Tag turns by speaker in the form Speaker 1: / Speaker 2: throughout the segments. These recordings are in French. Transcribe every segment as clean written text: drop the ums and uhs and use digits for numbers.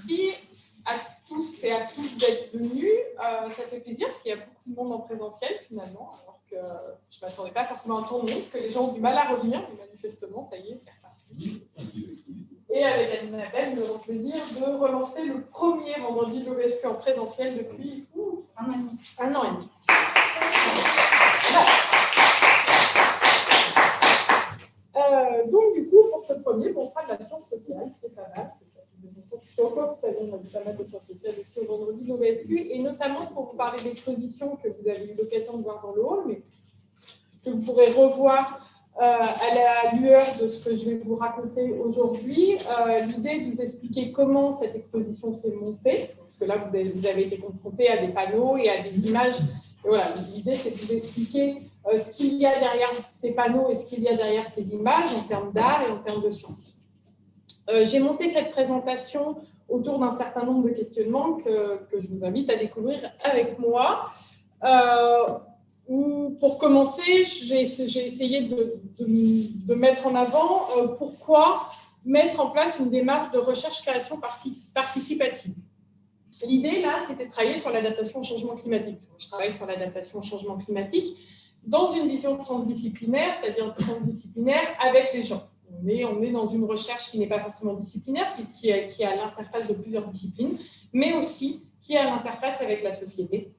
Speaker 1: merci à tous et à toutes d'être venus. Ça fait plaisir parce qu'il y a beaucoup de monde en présentiel finalement, alors que je ne m'attendais pas forcément à un tour de monde parce que les gens ont du mal à revenir, mais manifestement, ça y est, c'est reparti. Et avec Annabelle, nous avons le plaisir de relancer le premier vendredi de l'OBSQ en présentiel depuis un an et demi. Un an et demi. Donc, du coup, pour ce premier, on fera de la science sociale, c'est pas mal. Pourquoi vous savez, on a pas mal de sciences sociales aussi au vendredi de l'OBSQ, et notamment pour vous parler d'expositions que vous avez eu l'occasion de voir dans le hall, mais que vous pourrez revoir à la lueur de ce que je vais vous raconter aujourd'hui. L'idée de vous expliquer comment cette exposition s'est montée, parce que là, vous avez été confrontés à des panneaux et à des images. Et voilà, l'idée, c'est de vous expliquer ce qu'il y a derrière ces panneaux et ce qu'il y a derrière ces images en termes d'art et en termes de sciences. J'ai monté cette présentation autour d'un certain nombre de questionnements que je vous invite à découvrir avec moi. Pour commencer, j'ai essayé de mettre en avant pourquoi mettre en place une démarche de recherche-création participative. L'idée, là, c'était de travailler sur l'adaptation au changement climatique. Je travaille sur l'adaptation au changement climatique dans une vision transdisciplinaire, c'est-à-dire transdisciplinaire avec les gens. On est dans une recherche qui n'est pas forcément disciplinaire, qui est à l'interface de plusieurs disciplines, mais aussi qui est à l'interface avec la société.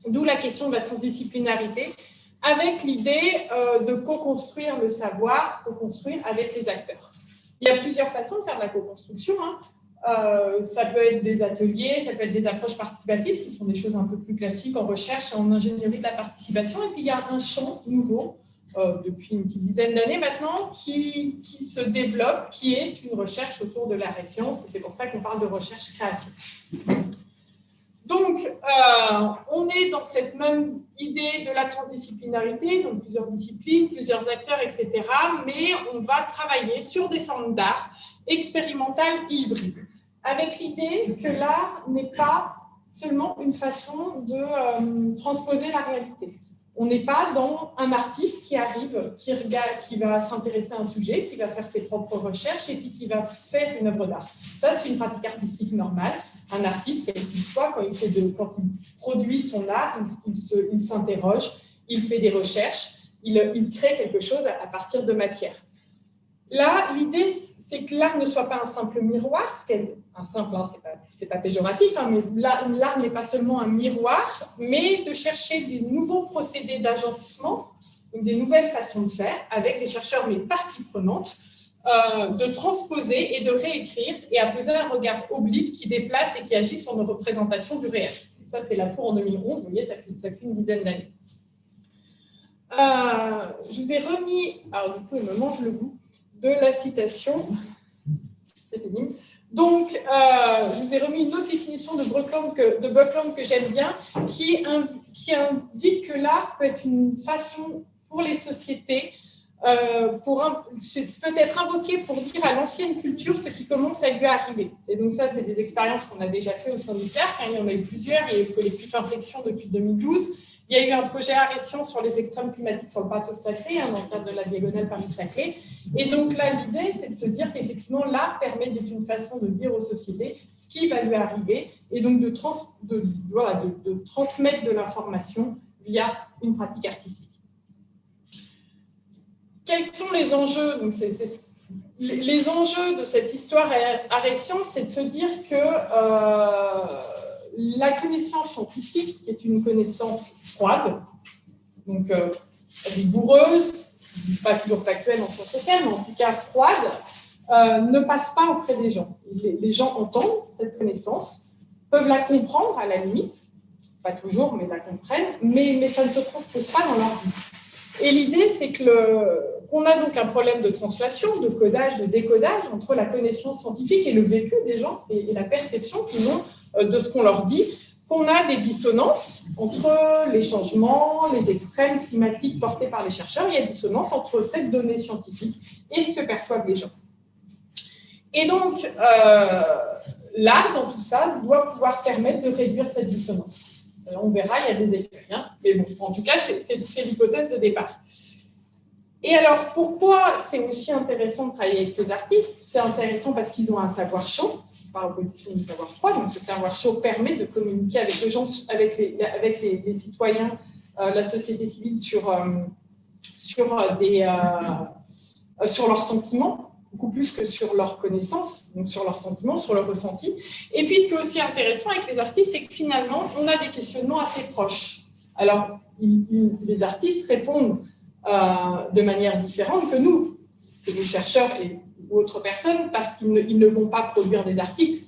Speaker 1: D'où la question de la transdisciplinarité, avec l'idée de co-construire le savoir, co-construire avec les acteurs. Il y a plusieurs façons de faire de la co-construction. Ça peut être des ateliers, ça peut être des approches participatives, qui sont des choses un peu plus classiques en recherche, en ingénierie de la participation. Et puis, il y a un champ nouveau, depuis une petite dizaine d'années maintenant, qui se développe, qui est une recherche autour de l'art et sciences. Et c'est pour ça qu'on parle de recherche-création. Donc, on est dans cette même idée de la transdisciplinarité, donc plusieurs disciplines, plusieurs acteurs, etc. Mais on va travailler sur des formes d'art expérimentales et hybrides, avec l'idée que l'art n'est pas seulement une façon de transposer la réalité. On n'est pas dans un artiste qui arrive, qui regarde, qui va s'intéresser à un sujet, qui va faire ses propres recherches et puis qui va faire une œuvre d'art. Ça, c'est une pratique artistique normale. Un artiste, quel qu'il soit, quand il produit son art, il s'interroge, il fait des recherches, il crée quelque chose à partir de matière. Là, l'idée, c'est que l'art ne soit pas un simple miroir, c'est pas péjoratif, mais l'art n'est pas seulement un miroir, mais de chercher des nouveaux procédés d'agencement, des nouvelles façons de faire, avec des chercheurs, mais parties prenantes, de transposer et de réécrire et à poser un regard oblique qui déplace et qui agit sur nos représentations du réel. Ça, c'est la tour en 2011, vous voyez, ça fait une dizaine d'années. Je vous ai remis, alors du coup, il me mange le goût, de la citation. C'est pénible. Donc, je vous ai remis une autre définition de Buckland que j'aime bien, qui indique que l'art peut être une façon pour les sociétés, peut être invoqué pour dire à l'ancienne culture ce qui commence à lui arriver. Et donc ça, c'est des expériences qu'on a déjà fait au sein du cercle. Il y en a eu plusieurs. Il y a eu le collectif Inflexion depuis 2012. Il y a eu un projet Art et Sciences sur les extrêmes climatiques sur le plateau de Saclay, dans le cadre de la diagonale Paris-Saclay. Et donc là, l'idée, c'est de se dire qu'effectivement, l'art permet d'être une façon de dire aux sociétés ce qui va lui arriver et donc de transmettre de l'information via une pratique artistique. Quels sont les enjeux? Donc, les enjeux de cette histoire Art et Sciences, c'est de se dire que la connaissance scientifique, qui est une connaissance froide, donc rigoureuse, pas toujours factuelle en sciences sociales, mais en tout cas froide, ne passe pas auprès des gens. Les gens entendent cette connaissance, peuvent la comprendre à la limite, pas toujours, mais la comprennent, mais ça ne se transpose pas dans leur vie. Et l'idée, c'est qu'on a donc un problème de translation, de codage, de décodage entre la connaissance scientifique et le vécu des gens et la perception qu'ils ont de ce qu'on leur dit, qu'on a des dissonances entre les changements, les extrêmes climatiques portés par les chercheurs. Il y a dissonance entre cette donnée scientifique et ce que perçoivent les gens. Et donc, l'art, dans tout ça, doit pouvoir permettre de réduire cette dissonance. On verra, il y a des écueils, mais bon, en tout cas, c'est l'hypothèse de départ. Et alors, pourquoi c'est aussi intéressant de travailler avec ces artistes? C'est intéressant parce qu'ils ont un savoir chaud, par opposition du savoir froid. Donc, ce savoir chaud permet de communiquer avec les gens, avec les citoyens, la société civile sur leurs sentiments, beaucoup plus que sur leurs connaissances, donc sur leurs sentiments, sur leurs ressentis. Et puis, ce qui est aussi intéressant avec les artistes, c'est que finalement, on a des questionnements assez proches. Alors, les artistes répondent de manière différente que nous chercheurs ou autres personnes, parce qu'ils ne vont pas produire des articles,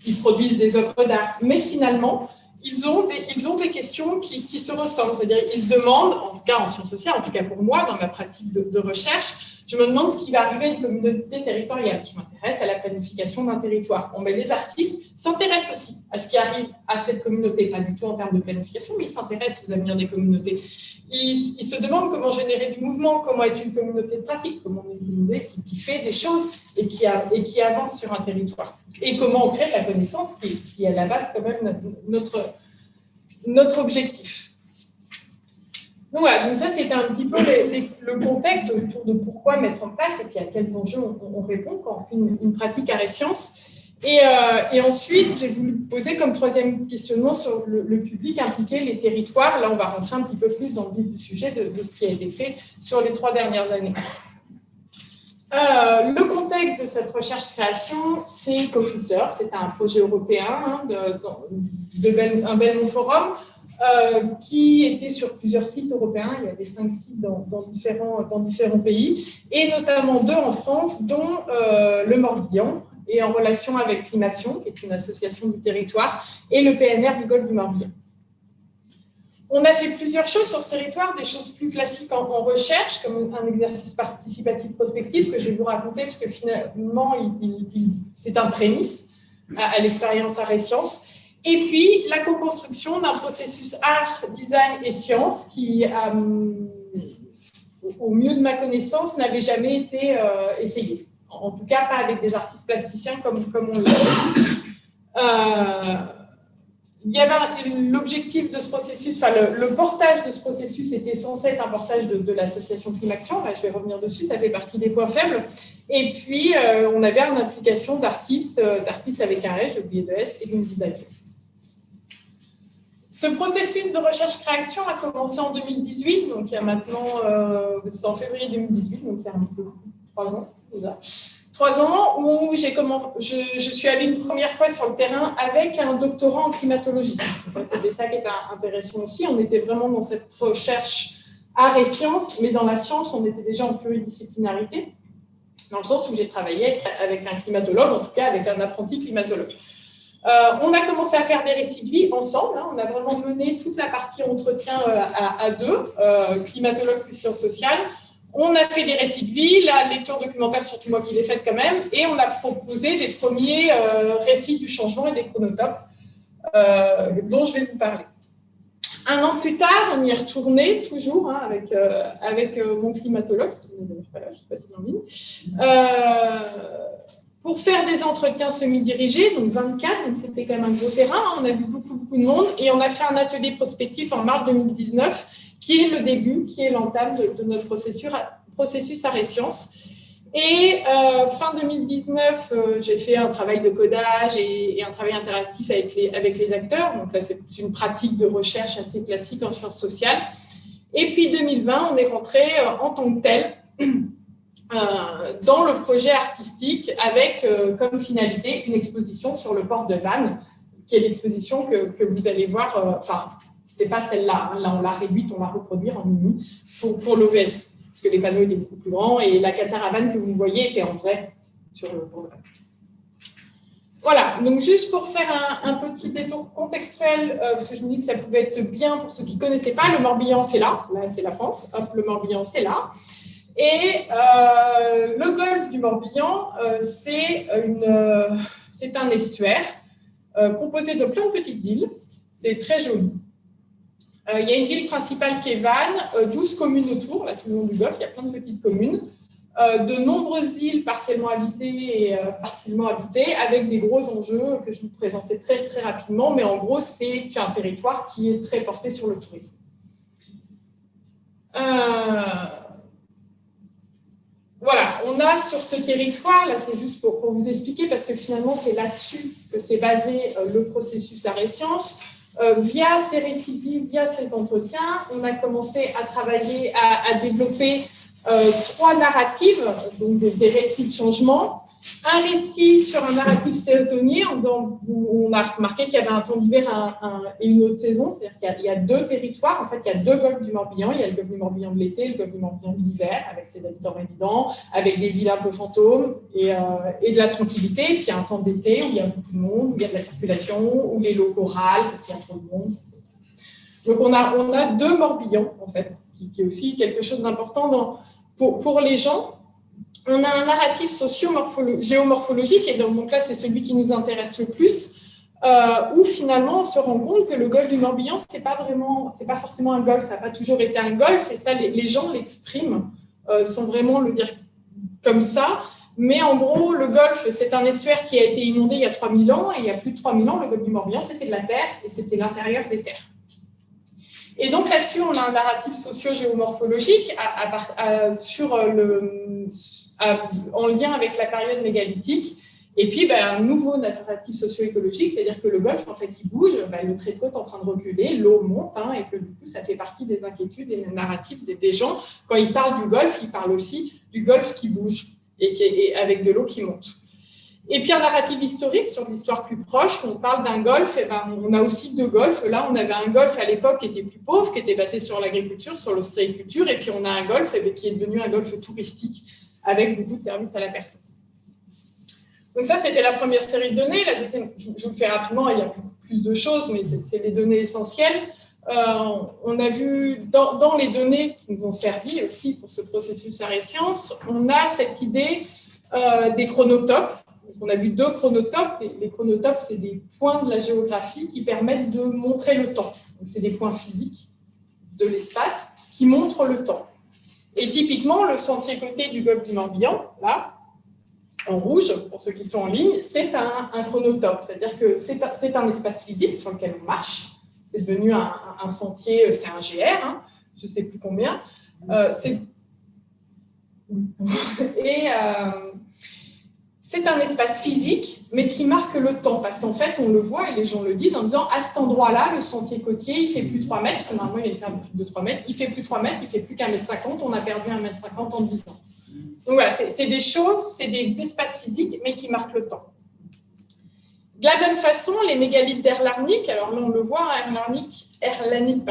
Speaker 1: ils produisent des œuvres d'art. Mais finalement, ils ont des questions qui se ressemblent. C'est-à-dire, ils se demandent, en tout cas en sciences sociales, en tout cas pour moi, dans ma pratique de recherche, je me demande ce qui va arriver à une communauté territoriale. Je m'intéresse à la planification d'un territoire. Bon, mais les artistes s'intéressent aussi à ce qui arrive à cette communauté, pas du tout en termes de planification, mais ils s'intéressent aux avenirs des communautés. Ils se demandent comment générer du mouvement, comment être une communauté de pratique, comment une communauté qui fait des choses et qui avance sur un territoire. Et comment on crée de la connaissance, qui est à la base quand même notre objectif. Donc voilà, donc ça c'était un petit peu le contexte autour de pourquoi mettre en place et puis à quels enjeux on répond quand on fait une pratique arrêt sciences. Et ensuite, j'ai voulu poser comme troisième questionnement sur le public impliqué, les territoires. Là, on va rentrer un petit peu plus dans le vif du sujet de ce qui a été fait sur les 3 dernières années. Le contexte de cette recherche-création, c'est CoFISER. C'est un projet européen un Belmont Forum qui était sur plusieurs sites européens. Il y avait 5 sites dans différents pays, et notamment 2 en France, dont le Morbihan, et en relation avec Climaction, qui est une association du territoire, et le PNR du Golfe du Morbihan. On a fait plusieurs choses sur ce territoire, des choses plus classiques en recherche, comme un exercice participatif prospectif que je vais vous raconter, parce que finalement, c'est un prémisse à l'expérience arts et sciences. Et puis, la co-construction d'un processus art, design et sciences qui, au mieux de ma connaissance, n'avait jamais été essayé. En tout cas, pas avec des artistes plasticiens comme on l'a fait. Il y avait l'objectif de ce processus, enfin le portage de ce processus était censé être un portage de l'association Climaction. Je vais revenir dessus, ça fait partie des points faibles. Et puis, on avait une implication d'artistes avec un S, j'ai oublié de S, et d'une designer. Ce processus de recherche-création a commencé en 2018, donc il y a maintenant, c'est en février 2018, donc il y a un peu 3 ans déjà. 3 ans où je suis allée une première fois sur le terrain avec un doctorat en climatologie. C'était ça qui était intéressant aussi. On était vraiment dans cette recherche art et sciences, mais dans la science, on était déjà en pluridisciplinarité, dans le sens où j'ai travaillé avec un climatologue, en tout cas avec un apprenti climatologue. On a commencé à faire des récits de vie ensemble. On a vraiment mené toute la partie entretien à 2, climatologue plus sciences sociales. On a fait des récits de vie, la lecture documentaire, surtout moi qui l'ai faite quand même, et on a proposé des premiers récits du changement et des chronotopes dont je vais vous parler. 1 an plus tard, on y est retourné, toujours, avec mon climatologue, qui n'est d'ailleurs pas là, je ne sais pas s'il est en ligne, pour faire des entretiens semi-dirigés, donc 24, donc c'était quand même un gros terrain, on a vu beaucoup de monde, et on a fait un atelier prospectif en mars 2019, qui est le début, qui est l'entame de notre processus arrêt sciences. Et fin 2019, j'ai fait un travail de codage et un travail interactif avec les acteurs. Donc là, c'est une pratique de recherche assez classique en sciences sociales. Et puis 2020, on est rentré en tant que tel dans le projet artistique avec comme finalité une exposition sur le port de Vannes, qui est l'exposition que vous allez voir, c'est pas celle-là, là on l'a réduite, on va reproduire en mini pour l'OVS, parce que les panneaux étaient beaucoup plus grands et la caravane que vous voyez était en vrai sur le port de Vannes. Voilà, donc juste pour faire un petit détour contextuel, parce que je me dis que ça pouvait être bien pour ceux qui ne connaissaient pas, le Morbihan c'est là c'est la France, hop, le Morbihan c'est là. Et le golfe du Morbihan, c'est un estuaire composé de plein de petites îles. C'est très joli. Il y a une ville principale qui est Vannes, 12 communes autour, là, tout le long du golfe, il y a plein de petites communes. De nombreuses îles partiellement habitées et partiellement habitées, avec des gros enjeux que je vous présentais très, très rapidement. Mais en gros, c'est un territoire qui est très porté sur le tourisme. Voilà, on a sur ce territoire, là c'est juste pour vous expliquer, parce que finalement c'est là-dessus que s'est basé le processus Arts et Sciences. Via ces récits de vie, via ces entretiens, on a commencé à travailler, à développer 3 narratives, donc des récits de changement. Un récit sur un narratif saisonnier, où on a remarqué qu'il y avait un temps d'hiver et une autre saison, c'est-à-dire qu'il y a 2 territoires, en fait il y a 2 golfes du Morbihan, il y a le golfe du Morbihan de l'été et le golfe du Morbihan de l'hiver, avec ses habitants résidents, avec des villes un peu fantômes et de la tranquillité, et puis il y a un temps d'été où il y a beaucoup de monde, où il y a de la circulation, où les locaux râlent parce qu'il y a trop de monde. Donc on a 2 Morbihan, en fait, qui est aussi quelque chose d'important pour les gens. On a un narratif géomorphologique, et dans mon cas, c'est celui qui nous intéresse le plus, où finalement on se rend compte que le golfe du Morbihan, c'est pas forcément un golfe, ça n'a pas toujours été un golfe, et ça, les gens l'expriment, sans vraiment le dire comme ça. Mais en gros, le golfe, c'est un estuaire qui a été inondé il y a 3000 ans, et il y a plus de 3000 ans, le golfe du Morbihan, c'était de la terre, et c'était l'intérieur des terres. Et donc là-dessus, on a un narratif socio-géomorphologique en lien avec la période mégalithique. Et puis, un nouveau narratif socio-écologique, c'est-à-dire que le golfe, en fait, il bouge, le trait de côte est en train de reculer, l'eau monte, et que du coup, ça fait partie des inquiétudes et des narratifs des gens. Quand ils parlent du golfe, ils parlent aussi du golfe qui bouge et avec de l'eau qui monte. Et puis un narratif historique sur l'histoire plus proche, on parle d'un golfe, on a aussi 2 golfes. Là, on avait un golfe à l'époque qui était plus pauvre, qui était basé sur l'agriculture, sur l'ostréiculture, et puis on a un golfe qui est devenu un golfe touristique avec beaucoup de services à la personne. Donc ça, c'était la première série de données. La deuxième, je vous le fais rapidement, il y a beaucoup plus de choses, mais c'est les données essentielles. On a vu dans les données qui nous ont servi aussi pour ce processus Arts et Sciences, on a cette idée des chronotopes. On a vu 2 chronotopes. Les chronotopes, c'est des points de la géographie qui permettent de montrer le temps. C'est des points physiques de l'espace qui montrent le temps. Et typiquement, le sentier côté du golfe du Morbihan, là, en rouge, pour ceux qui sont en ligne, c'est un chronotope. C'est-à-dire que c'est un espace physique sur lequel on marche. C'est devenu un sentier, c'est un GR, je ne sais plus combien. C'est un espace physique, mais qui marque le temps, parce qu'en fait, on le voit, et les gens le disent, en disant, à cet endroit-là, le sentier côtier, il fait plus de 3 mètres, parce que normalement, il y a une servitude de 3 mètres, il fait plus de 3 mètres, il fait plus qu'1,50 m, on a perdu 1,50 m en 10 ans. Donc voilà, c'est des choses, c'est des espaces physiques, mais qui marquent le temps. De la même façon, les mégalithes d'Erlarnik, alors là, on le voit, Erlanik,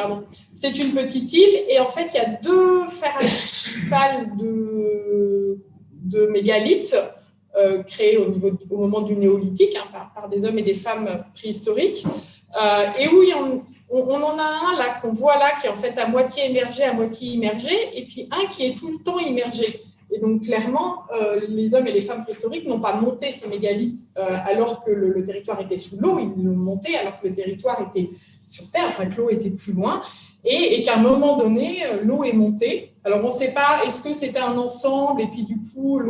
Speaker 1: c'est une petite île, et en fait, il y a 2 fers à cheval de mégalithes, créés au moment du néolithique, par des hommes et des femmes préhistoriques, et où on en a un là qu'on voit là qui est en fait à moitié émergé, à moitié immergé, et puis un qui est tout le temps immergé. Et donc clairement, les hommes et les femmes préhistoriques n'ont pas monté ces mégalithes alors que le territoire était sous l'eau, ils l'ont monté alors que le territoire était sur terre, enfin que l'eau était plus loin. Et qu'à un moment donné, l'eau est montée. Alors, on ne sait pas, est-ce que c'était un ensemble, et puis du coup,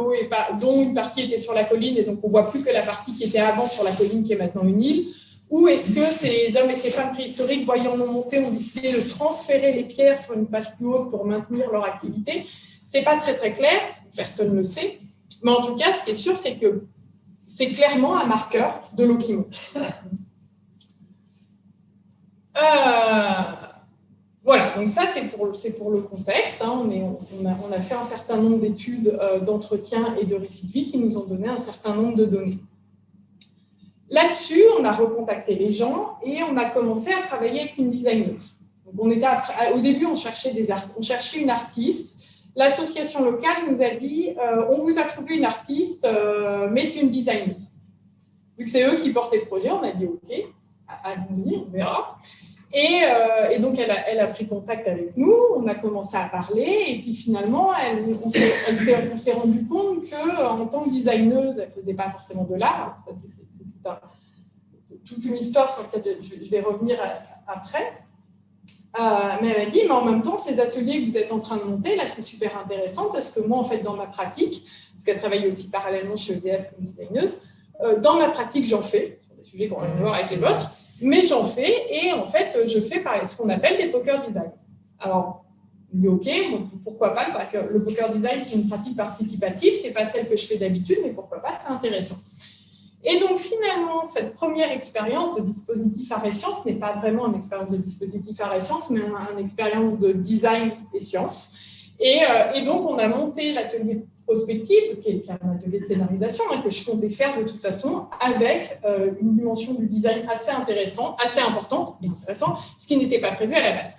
Speaker 1: dont une partie était sur la colline, et donc on ne voit plus que la partie qui était avant sur la colline, qui est maintenant une île, ou est-ce que ces hommes et ces femmes préhistoriques, voyant l'eau monter, ont décidé de transférer les pierres sur une page plus haute pour maintenir leur activité? Ce n'est pas très très clair, personne ne le sait, mais en tout cas, ce qui est sûr, c'est que c'est clairement un marqueur de l'eau qui monte. Voilà, donc ça c'est pour le contexte, on a fait un certain nombre d'études d'entretien et de récits de vie qui nous ont donné un certain nombre de données. Là-dessus, on a recontacté les gens et on a commencé à travailler avec une designeuse. Donc au début, on cherchait une artiste. L'association locale nous a dit on vous a trouvé une artiste, mais c'est une designeuse. Vu que c'est eux qui portaient le projet, on a dit OK, allons-y, on verra. Et donc, elle a pris contact avec nous, on a commencé à parler, et puis finalement, on s'est rendu compte qu'en tant que designeuse, elle ne faisait pas forcément de l'art. C'est toute une histoire sur laquelle je vais revenir après. Mais elle a dit, mais en même temps, ces ateliers que vous êtes en train de monter, là, c'est super intéressant, parce que moi, en fait, dans ma pratique, parce qu'elle travaille aussi parallèlement chez EDF comme designeuse, dans ma pratique, j'en fais, sur des sujets qu'on va voir avec les vôtres, mais j'en fais, et en fait, je fais ce qu'on appelle des poker design. Alors, On dit OK, bon, pourquoi pas, le poker design, c'est une pratique participative, ce n'est pas celle que je fais d'habitude, mais pourquoi pas, c'est intéressant. Et donc, finalement, cette première expérience de dispositif art et sciences n'est pas vraiment une expérience de dispositif art et sciences, mais une expérience de design et sciences. Et donc, on a monté l'atelier prospective, qui est un atelier de scénarisation, que je comptais faire de toute façon, avec une dimension du design assez intéressante, assez importante, et intéressante, ce qui n'était pas prévu à la base.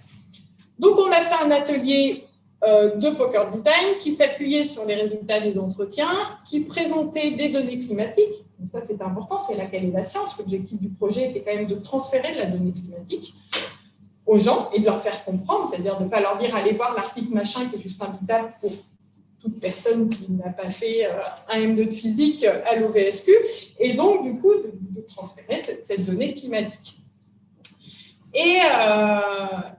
Speaker 1: Donc, on a fait un atelier de poker design qui s'appuyait sur les résultats des entretiens, qui présentait des données climatiques. Donc ça, c'est important, c'est là qu'elle est la science. L'objectif du projet était quand même de transférer de la donnée climatique aux gens et de leur faire comprendre, c'est-à-dire de ne pas leur dire « allez voir l'article machin qui est juste imbitable pour toute personne qui n'a pas fait un M2 de physique à l'OVSQ » et donc, du coup, de transférer cette donnée climatique. Et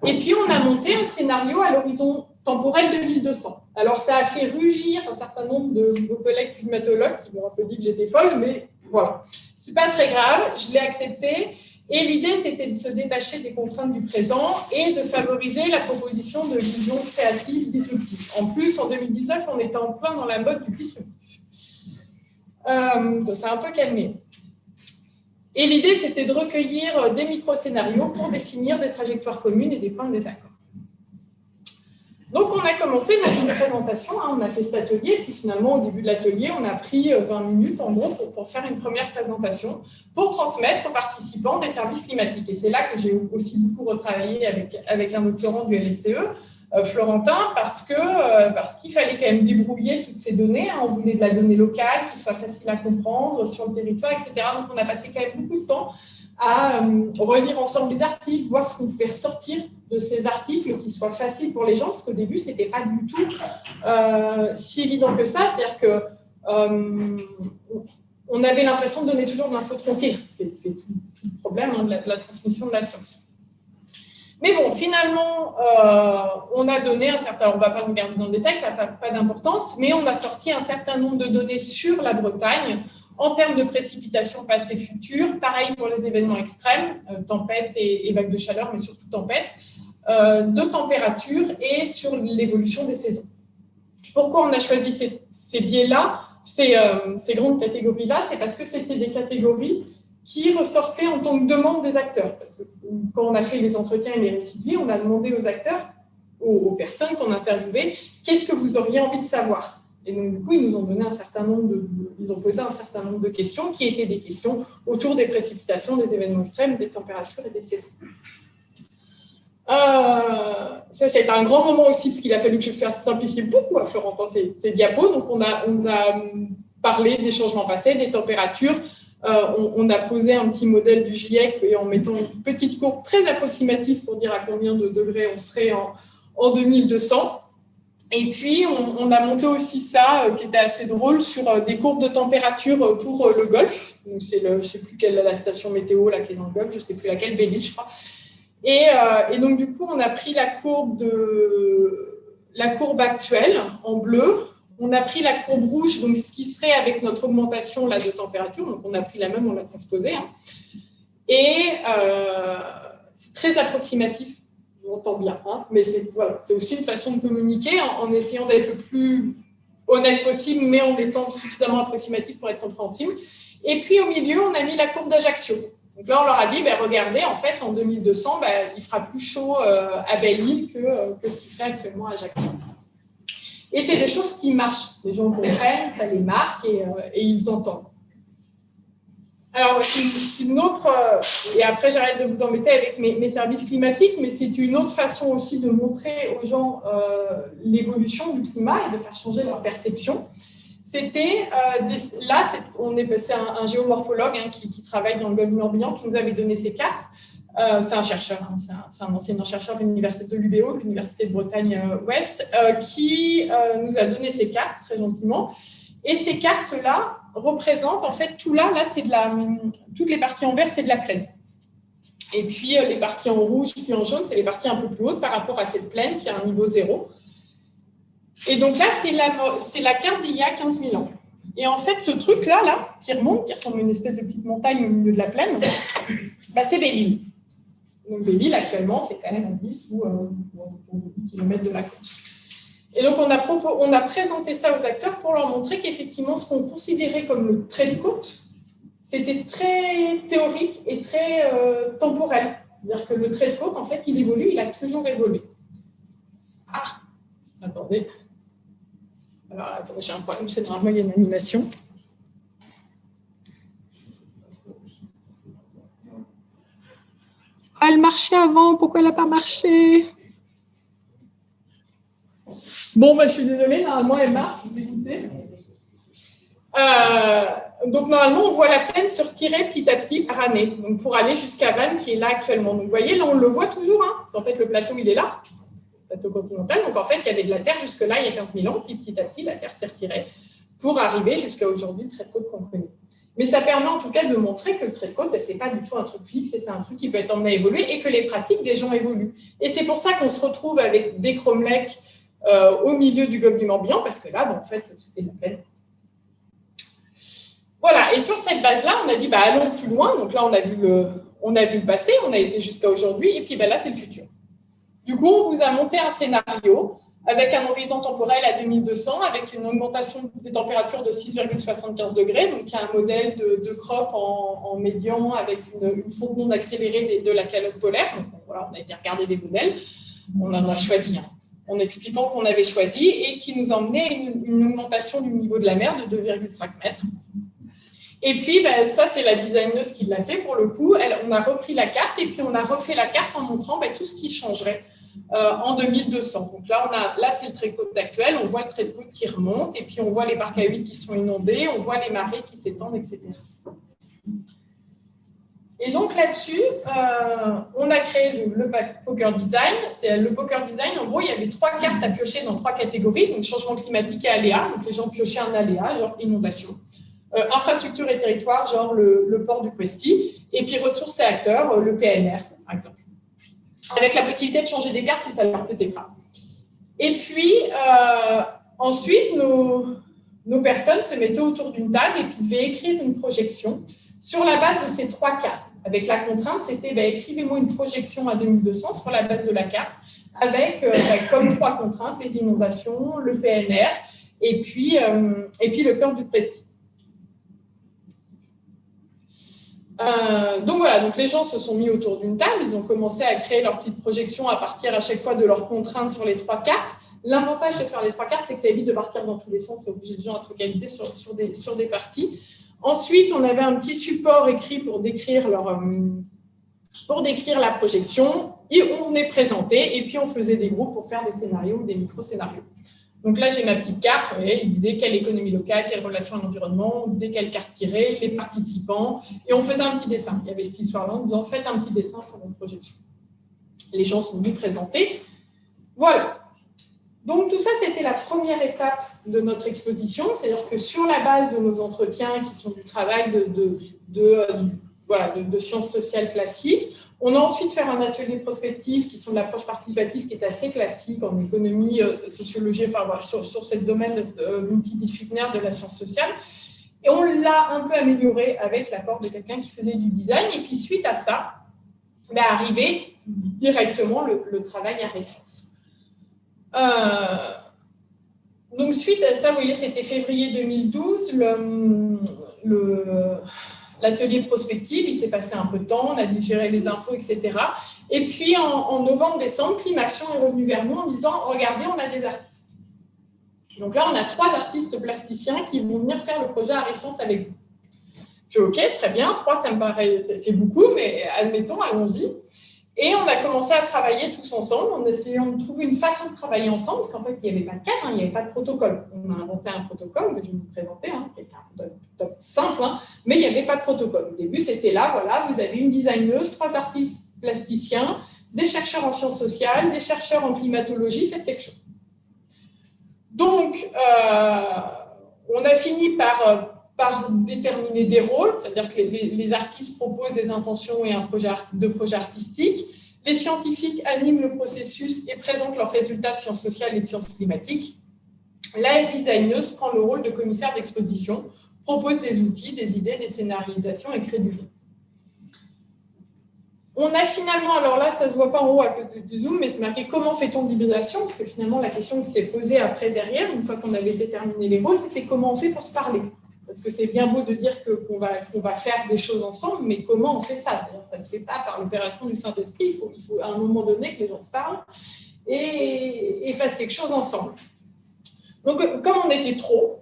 Speaker 1: puis, on a monté un scénario à l'horizon temporel 2200. Alors, ça a fait rugir un certain nombre de vos collègues climatologues qui m'ont un peu dit que j'étais folle, mais voilà. C'est pas très grave, je l'ai accepté. Et l'idée, c'était de se détacher des contraintes du présent et de favoriser la proposition de visions créatives disruptives. En plus, en 2019, on était en plein dans la mode du disruptif. Ça s'est un peu calmé. Et l'idée, c'était de recueillir des micro-scénarios pour définir des trajectoires communes et des points de désaccord. Donc, on a commencé dans une présentation, on a fait cet atelier, puis finalement, au début de l'atelier, on a pris 20 minutes, en gros, pour faire une première présentation, pour transmettre aux participants des services climatiques. Et c'est là que j'ai aussi beaucoup retravaillé avec un doctorant du LSCE, Florentin, parce qu'il fallait quand même débrouiller toutes ces données. On voulait de la donnée locale, qui soit facile à comprendre sur le territoire, etc. Donc, on a passé quand même beaucoup de temps à relire ensemble les articles, voir ce qu'on pouvait ressortir de ces articles qui soient faciles pour les gens, parce qu'au début, ce n'était pas du tout si évident que ça. C'est-à-dire qu'on avait l'impression de donner toujours de l'info tronquée, ce qui est tout le problème de la transmission de la science. Mais bon, finalement, on a donné un certain... On ne va pas nous garder dans le détail, ça n'a pas d'importance, mais on a sorti un certain nombre de données sur la Bretagne, en termes de précipitations passées futures, pareil pour les événements extrêmes, tempêtes et vagues de chaleur, mais surtout tempêtes, de température et sur l'évolution des saisons. Pourquoi on a choisi ces biais-là, ces grandes catégories-là? C'est parce que c'était des catégories qui ressortaient en tant que demande des acteurs. Parce que quand on a fait les entretiens et les récits de vie, on a demandé aux acteurs, aux personnes qu'on interviewait, qu'est-ce que vous auriez envie de savoir? Et donc, du coup, ils nous ont donné ils ont posé un certain nombre de questions qui étaient des questions autour des précipitations, des événements extrêmes, des températures et des saisons. Ça, c'est un grand moment aussi, parce qu'il a fallu que je fasse simplifier beaucoup à Florentin ces diapos. Donc, on a parlé des changements passés, des températures. On a posé un petit modèle du GIEC et en mettant une petite courbe très approximative pour dire à combien de degrés on serait en 2200. Et puis, on a monté aussi ça, qui était assez drôle, sur des courbes de température pour le Golfe. Donc, c'est je ne sais plus quelle la station météo là, qui est dans le Golfe, je ne sais plus laquelle, Belle-Île, je crois. Et donc, du coup, on a pris la courbe actuelle en bleu. On a pris la courbe rouge, donc ce qui serait avec notre augmentation là, de température. Donc, on a pris la même, on l'a transposée. Et c'est très approximatif. On entend bien, mais c'est aussi une façon de communiquer en essayant d'être le plus honnête possible, mais en étant suffisamment approximatif pour être compréhensible. Et puis, au milieu, on a mis la courbe d'Ajaccio. Donc là, on leur a dit, regardez, en fait, en 2200, il fera plus chaud à Belle-Île que ce qu'il fait actuellement à Ajaccio. Et c'est des choses qui marchent. Les gens comprennent, ça les marque et ils entendent. Alors, c'est une autre, et après j'arrête de vous embêter avec mes services climatiques, mais c'est une autre façon aussi de montrer aux gens l'évolution du climat et de faire changer leur perception. C'était, là, c'est un géomorphologue qui travaille dans le Golfe du Morbihan qui nous avait donné ces cartes. C'est un chercheur, c'est un ancien chercheur de l'université de l'UBO, l'université de Bretagne-Ouest, qui nous a donné ces cartes très gentiment. Et ces cartes-là représentent, en fait, tout là c'est toutes les parties en vert, c'est de la plaine. Et puis, les parties en rouge puis en jaune, c'est les parties un peu plus hautes par rapport à cette plaine qui a un niveau 0. Et donc là, c'est la carte d'il y a 15 000 ans. Et en fait, ce truc-là, qui remonte, qui ressemble à une espèce de petite montagne au milieu de la plaine, c'est Belle-Île. Donc, des villes, actuellement, c'est quand même à 10 ou 8 km de la côte. Et donc, on a présenté ça aux acteurs pour leur montrer qu'effectivement, ce qu'on considérait comme le trait de côte, c'était très théorique et très temporel. C'est-à-dire que le trait de côte, en fait, il évolue, il a toujours évolué. Ah, attendez. Alors, attendez, j'ai un problème, c'est normalement, il y a une animation. Ah, elle marchait avant, pourquoi elle n'a pas marché? Bon, je suis désolée, normalement, elle marche, je suis dégoûtée. Donc, normalement, on voit la plaine se retirer petit à petit par année, donc pour aller jusqu'à Vannes, qui est là actuellement. Donc, vous voyez, là, on le voit toujours, hein, parce qu'en fait, le plateau, il est là, le plateau continental. Donc, en fait, il y avait de la terre jusque-là, il y a 15 000 ans, puis petit à petit, la terre s'est retirée pour arriver jusqu'à aujourd'hui, le trait de côte qu'on connaît. Mais ça permet en tout cas de montrer que le trait de côte, ce n'est pas du tout un truc fixe, et c'est un truc qui peut être emmené à évoluer, et que les pratiques des gens évoluent. Et c'est pour ça qu'on se retrouve avec des cromlechs au milieu du golfe du Morbihan, parce que là, en fait, c'était de la plaine. Voilà, et sur cette base-là, on a dit, allons plus loin. Donc là, on a vu le passé, on a été jusqu'à aujourd'hui, et puis là, c'est le futur. Du coup, on vous a monté un scénario avec un horizon temporel à 2200, avec une augmentation des températures de 6,75 degrés. Donc, il y a un modèle de crop en médian avec une fonte d'onde accélérée de la calotte polaire. Donc, voilà, on a été regarder des modèles. On en a choisi un, en expliquant qu'on avait choisi et qui nous emmenait une augmentation du niveau de la mer de 2,5 mètres. Et puis, ça, c'est la designeuse qui l'a fait pour le coup. On a repris la carte et puis on a refait la carte en montrant tout ce qui changerait en 2200. Donc là, c'est le trait de côte actuel. On voit le trait de côte qui remonte et puis on voit les parcs à huîtres qui sont inondés, on voit les marées qui s'étendent, etc. Et donc là-dessus, on a créé le poker design. Le poker design, en gros, il y avait 3 cartes à piocher dans 3 catégories. Donc changement climatique et aléa. Donc les gens piochaient un aléa, genre inondation. Infrastructure et territoire, genre le port du Questy, et puis ressources et acteurs, le PNR, par exemple. Avec la possibilité de changer des cartes si ça ne leur plaisait pas. Et puis, ensuite, nos personnes se mettaient autour d'une table et puis devaient écrire une projection sur la base de ces 3 cartes. Avec la contrainte, c'était écrivez-moi une projection à 2200 sur la base de la carte, avec comme 3 contraintes, les inondations, le PNR, et puis le port du Questy. Donc voilà, donc les gens se sont mis autour d'une table, ils ont commencé à créer leur petite projection à partir à chaque fois de leurs contraintes sur les 3 cartes. L'avantage de faire les 3 cartes, c'est que ça évite de partir dans tous les sens, ça oblige les gens à se focaliser sur des parties. Ensuite, on avait un petit support écrit pour décrire la projection, et on venait présenter, et puis on faisait des groupes pour faire des scénarios ou des micro-scénarios. Donc là, j'ai ma petite carte, il disait quelle économie locale, quelle relation à l'environnement, on disait quelle carte tirer, les participants, et on faisait un petit dessin. Il y avait cette histoire-là, en disant faites un petit dessin sur votre projection. Les gens sont venus présenter. Voilà. Donc tout ça, c'était la première étape de notre exposition, c'est-à-dire que sur la base de nos entretiens, qui sont du travail de sciences sociales classiques, on a ensuite fait un atelier prospectif qui sont de l'approche participative qui est assez classique en économie, sociologie, enfin voilà, sur ce domaine multidisciplinaire de la science sociale. Et on l'a un peu amélioré avec l'apport de quelqu'un qui faisait du design. Et puis suite à ça, arrivé directement le travail à Resciences. Donc suite à ça, vous voyez, c'était février 2012, l'atelier prospective, il s'est passé un peu de temps, on a digéré les infos, etc. Et puis, en novembre-décembre, Climaction est revenu vers nous en disant « Regardez, on a des artistes. » Donc là, on a 3 artistes plasticiens qui vont venir faire le projet Resciences avec vous. Je dis « Ok, très bien, 3, ça me paraît, c'est beaucoup, mais admettons, allons-y. » Et on a commencé à travailler tous ensemble en essayant de trouver une façon de travailler ensemble, parce qu'en fait, il n'y avait pas de cadre, il n'y avait pas de protocole. On a inventé un protocole, que je vais vous présenter, quelqu'un de simple, mais il n'y avait pas de protocole. Au début, c'était là, voilà, vous avez une designeuse, 3 artistes plasticiens, des chercheurs en sciences sociales, des chercheurs en climatologie, faites quelque chose. Donc, on a fini par déterminer des rôles, c'est-à-dire que les artistes proposent des intentions et un projet artistique. Les scientifiques animent le processus et présentent leurs résultats de sciences sociales et de sciences climatiques. La designeuse prend le rôle de commissaire d'exposition, propose des outils, des idées, des scénarisations et crée du lien. On a finalement, alors là, ça ne se voit pas en haut à cause du zoom, mais c'est marqué comment fait-on de l'hybridation, parce que finalement, la question qui s'est posée après derrière, une fois qu'on avait déterminé les rôles, c'était comment on fait pour se parler. Parce que c'est bien beau de dire qu'on va faire des choses ensemble, mais comment on fait ça? Ça ne se fait pas par l'opération du Saint-Esprit, il faut à un moment donné que les gens se parlent et fassent quelque chose ensemble. Donc, comme on était trop,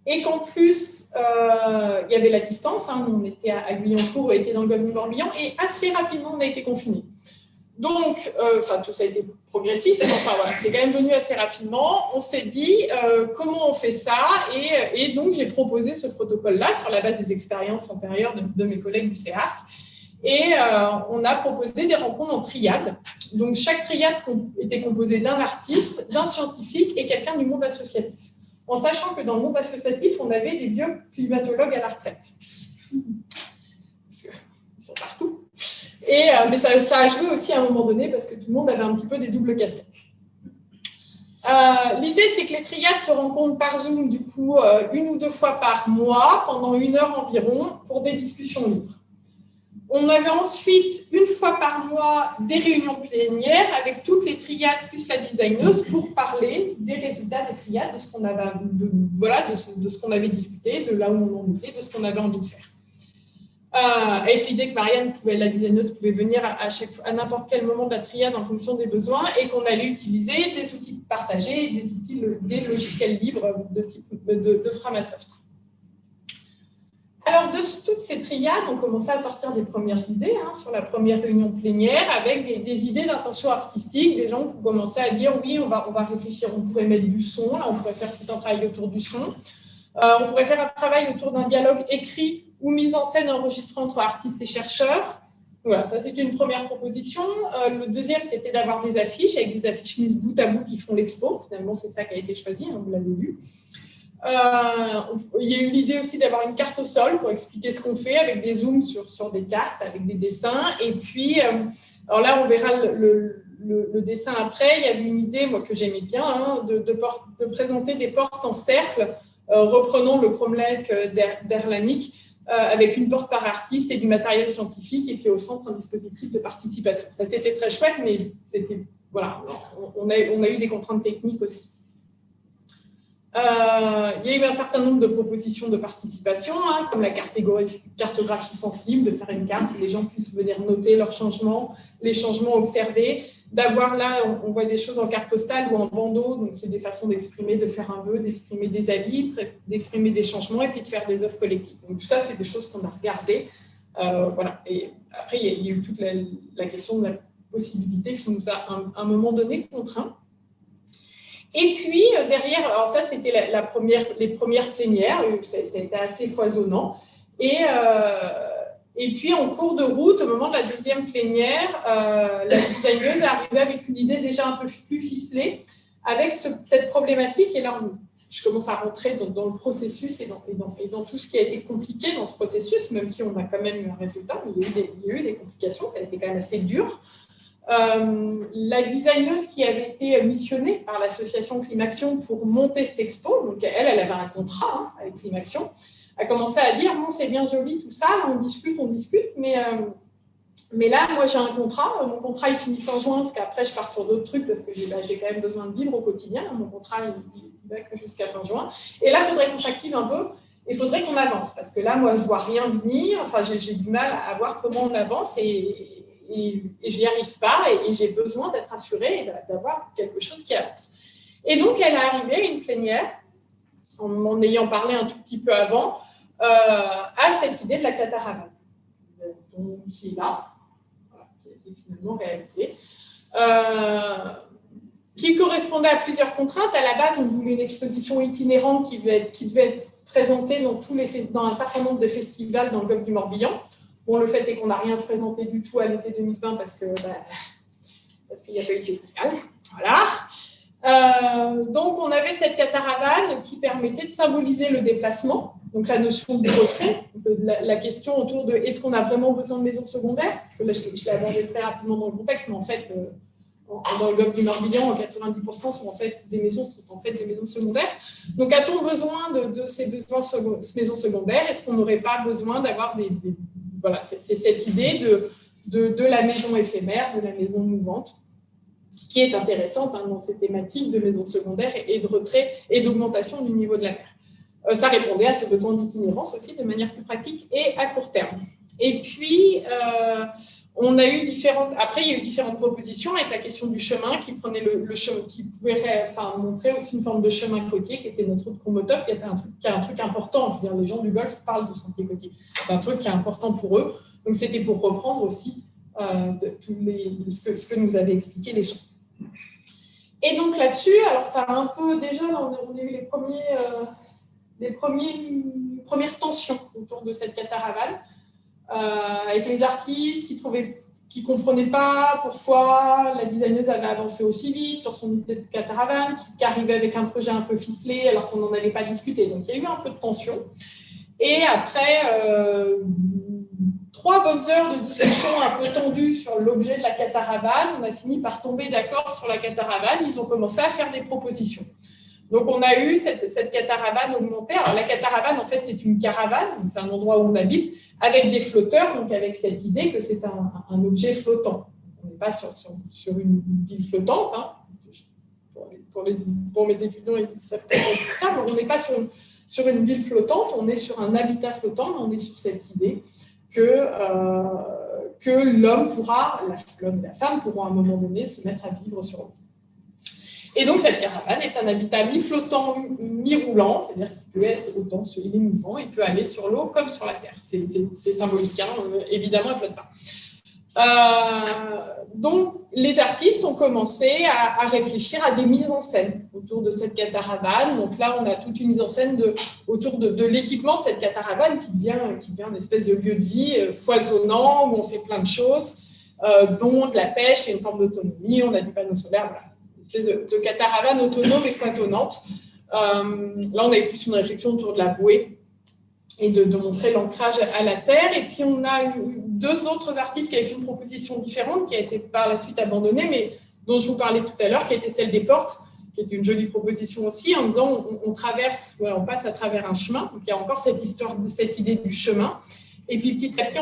Speaker 1: et qu'en plus, il y avait la distance, hein, on était à Guyancourt, on était dans le golfe du Morbihan, et assez rapidement, on a été confinés. Donc, tout ça a été progressif, mais enfin voilà, c'est quand même venu assez rapidement. On s'est dit, comment on fait ça? Et donc, j'ai proposé ce protocole-là sur la base des expériences antérieures de mes collègues du CEARC. Et on a proposé des rencontres en triade. Donc, chaque triade était composée d'un artiste, d'un scientifique et quelqu'un du monde associatif. En sachant que dans le monde associatif, on avait des bioclimatologues à la retraite. Parce qu'ils sont partout. Mais ça a joué aussi à un moment donné parce que tout le monde avait un petit peu des doubles casquettes. L'idée, c'est que les triades se rencontrent par Zoom, du coup, 1 ou 2 fois par mois, pendant 1 heure environ, pour des discussions libres. On avait ensuite, 1 fois par mois, des réunions plénières avec toutes les triades plus la designeuse pour parler des résultats des triades, de ce qu'on avait, de ce qu'on avait discuté, de là où on en était, de ce qu'on avait envie de faire. Avec l'idée que Marianne, la designeuse, pouvait venir à n'importe quel moment de la triade en fonction des besoins et qu'on allait utiliser des outils partagés, des logiciels libres de type de Framasoft. Alors, de toutes ces triades, on commençait à sortir des premières idées sur la première réunion plénière avec des idées d'intention artistique, des gens qui commençaient à dire oui, on va réfléchir, on pourrait mettre du son, là, on pourrait faire tout un travail autour du son, on pourrait faire un travail autour d'un dialogue écrit ou mise en scène enregistrée entre artistes et chercheurs. Voilà, ça c'était une première proposition. Le deuxième, c'était d'avoir des affiches, avec des affiches mises bout à bout qui font l'expo. Finalement, c'est ça qui a été choisi, vous l'avez vu. Il y a eu l'idée aussi d'avoir une carte au sol pour expliquer ce qu'on fait avec des zooms sur des cartes, avec des dessins. Et puis, alors là, on verra le dessin après. Il y avait une idée, moi, que j'aimais bien, de présenter des portes en cercle, reprenant le Cromlech d'Erlanich, avec une porte par artiste et du matériel scientifique, et puis au centre, un dispositif de participation. Ça, c'était très chouette, mais voilà, on a eu des contraintes techniques aussi. Il y a eu un certain nombre de propositions de participation, comme la cartographie sensible, de faire une carte où les gens puissent venir noter leurs changements, les changements observés, d'avoir là, on voit des choses en carte postale ou en bandeau, donc c'est des façons d'exprimer, de faire un vœu, d'exprimer des avis, d'exprimer des changements et puis de faire des œuvres collectives. Donc tout ça, c'est des choses qu'on a regardées. Voilà. Et après, il y a eu toute la question de la possibilité qui nous a à un moment donné contraints. Et puis, derrière, alors ça, c'était les premières plénières, ça a été assez foisonnant. Et puis, en cours de route, au moment de la deuxième plénière, la designeuse est arrivée avec une idée déjà un peu plus ficelée, avec cette problématique. Et là, je commence à rentrer dans le processus et dans tout ce qui a été compliqué dans ce processus, même si on a quand même eu un résultat, mais il y a eu des complications, ça a été quand même assez dur. La designeuse qui avait été missionnée par l'association Climaction pour monter cette expo, donc elle avait un contrat avec Climaction, a commencé à dire bon, c'est bien joli tout ça, on discute, mais là, moi j'ai un contrat, mon contrat il finit fin juin parce qu'après je pars sur d'autres trucs parce que j'ai quand même besoin de vivre au quotidien, mon contrat il va que jusqu'à fin juin, et là il faudrait qu'on s'active un peu, il faudrait qu'on avance parce que là moi je vois rien venir, enfin j'ai du mal à voir comment on avance et je n'y arrive pas et j'ai besoin d'être assurée et d'avoir quelque chose qui avance. Et donc, elle est arrivée à une plénière, en ayant parlé un tout petit peu avant, à cette idée de la cataravane, qui est là, voilà, qui a été finalement réalisée, qui correspondait à plusieurs contraintes. À la base, on voulait une exposition itinérante qui devait être présentée dans un certain nombre de festivals dans le golfe du Morbihan. Bon, le fait est qu'on n'a rien présenté du tout à l'été 2020 parce qu'il n'y a pas eu de festival. Voilà. Donc, on avait cette cataravane qui permettait de symboliser le déplacement, donc la notion de retrait, la question autour de est-ce qu'on a vraiment besoin de maisons secondaires? Parce que là, je l'ai abordé très rapidement dans le contexte, mais en fait, dans le golfe du Morbihan, 90% sont en fait des maisons secondaires. Donc, a-t-on besoin de ces maisons secondaires? Est-ce qu'on n'aurait pas besoin d'avoir voilà, c'est cette idée de la maison éphémère, de la maison mouvante, qui est intéressante dans ces thématiques de maisons secondaires et de retrait et d'augmentation du niveau de la mer. Ça répondait à ce besoin d'itinérance aussi de manière plus pratique et à court terme. Et puis, on a eu après, il y a eu différentes propositions avec la question du chemin qui prenait le chemin, qui pouvait montrer aussi une forme de chemin côtier qui était notre route Comotop, qui est un truc important. Je veux dire, les gens du Golfe parlent du sentier côtier. C'est un truc qui est important pour eux. Donc, c'était pour reprendre aussi ce que nous avaient expliqué les gens. Et donc là-dessus, alors ça a un peu déjà, là, on a eu les premières tensions autour de cette caravane, avec les artistes qui ne comprenaient pas pourquoi la designeuse avait avancé aussi vite sur son idée de caravane, qui arrivait avec un projet un peu ficelé alors qu'on n'en avait pas discuté. Donc il y a eu un peu de tension. Et après 3 bonnes heures de discussion un peu tendues sur l'objet de la caravane, on a fini par tomber d'accord sur la caravane. Ils ont commencé à faire des propositions. Donc, on a eu cette caravane augmentée. Alors, la caravane, en fait, c'est une caravane, c'est un endroit où on habite, avec des flotteurs, donc avec cette idée que c'est un objet flottant. On n'est pas sur une ville flottante. Hein. Pour mes étudiants, ils savent pas ça, mais on n'est pas sur une ville flottante, on est sur un habitat flottant, on est sur cette idée que l'homme et la femme pourront à un moment donné se mettre à vivre sur l'eau. Et donc, cette caravane est un habitat mi-flottant, mi-roulant, c'est-à-dire qu'il peut être autant il est mouvant, il peut aller sur l'eau comme sur la terre. C'est symbolique, hein, évidemment, elle ne flotte pas. Donc, les artistes ont commencé à réfléchir à des mises en scène autour de cette caravane. Donc là, on a toute une mise en scène autour de l'équipement de cette caravane qui devient une espèce de lieu de vie foisonnant, où on fait plein de choses, dont de la pêche et une forme d'autonomie. On a du panneau solaire, voilà. De caravane autonome et foisonnante. Là, on a eu plus une réflexion autour de la bouée et de montrer l'ancrage à la terre. Et puis, on a eu 2 autres artistes qui avaient fait une proposition différente, qui a été par la suite abandonnée, mais dont je vous parlais tout à l'heure, qui était celle des portes, qui était une jolie proposition aussi, en disant on passe à travers un chemin. Donc, il y a encore cette idée du chemin. Et puis, petit à petit,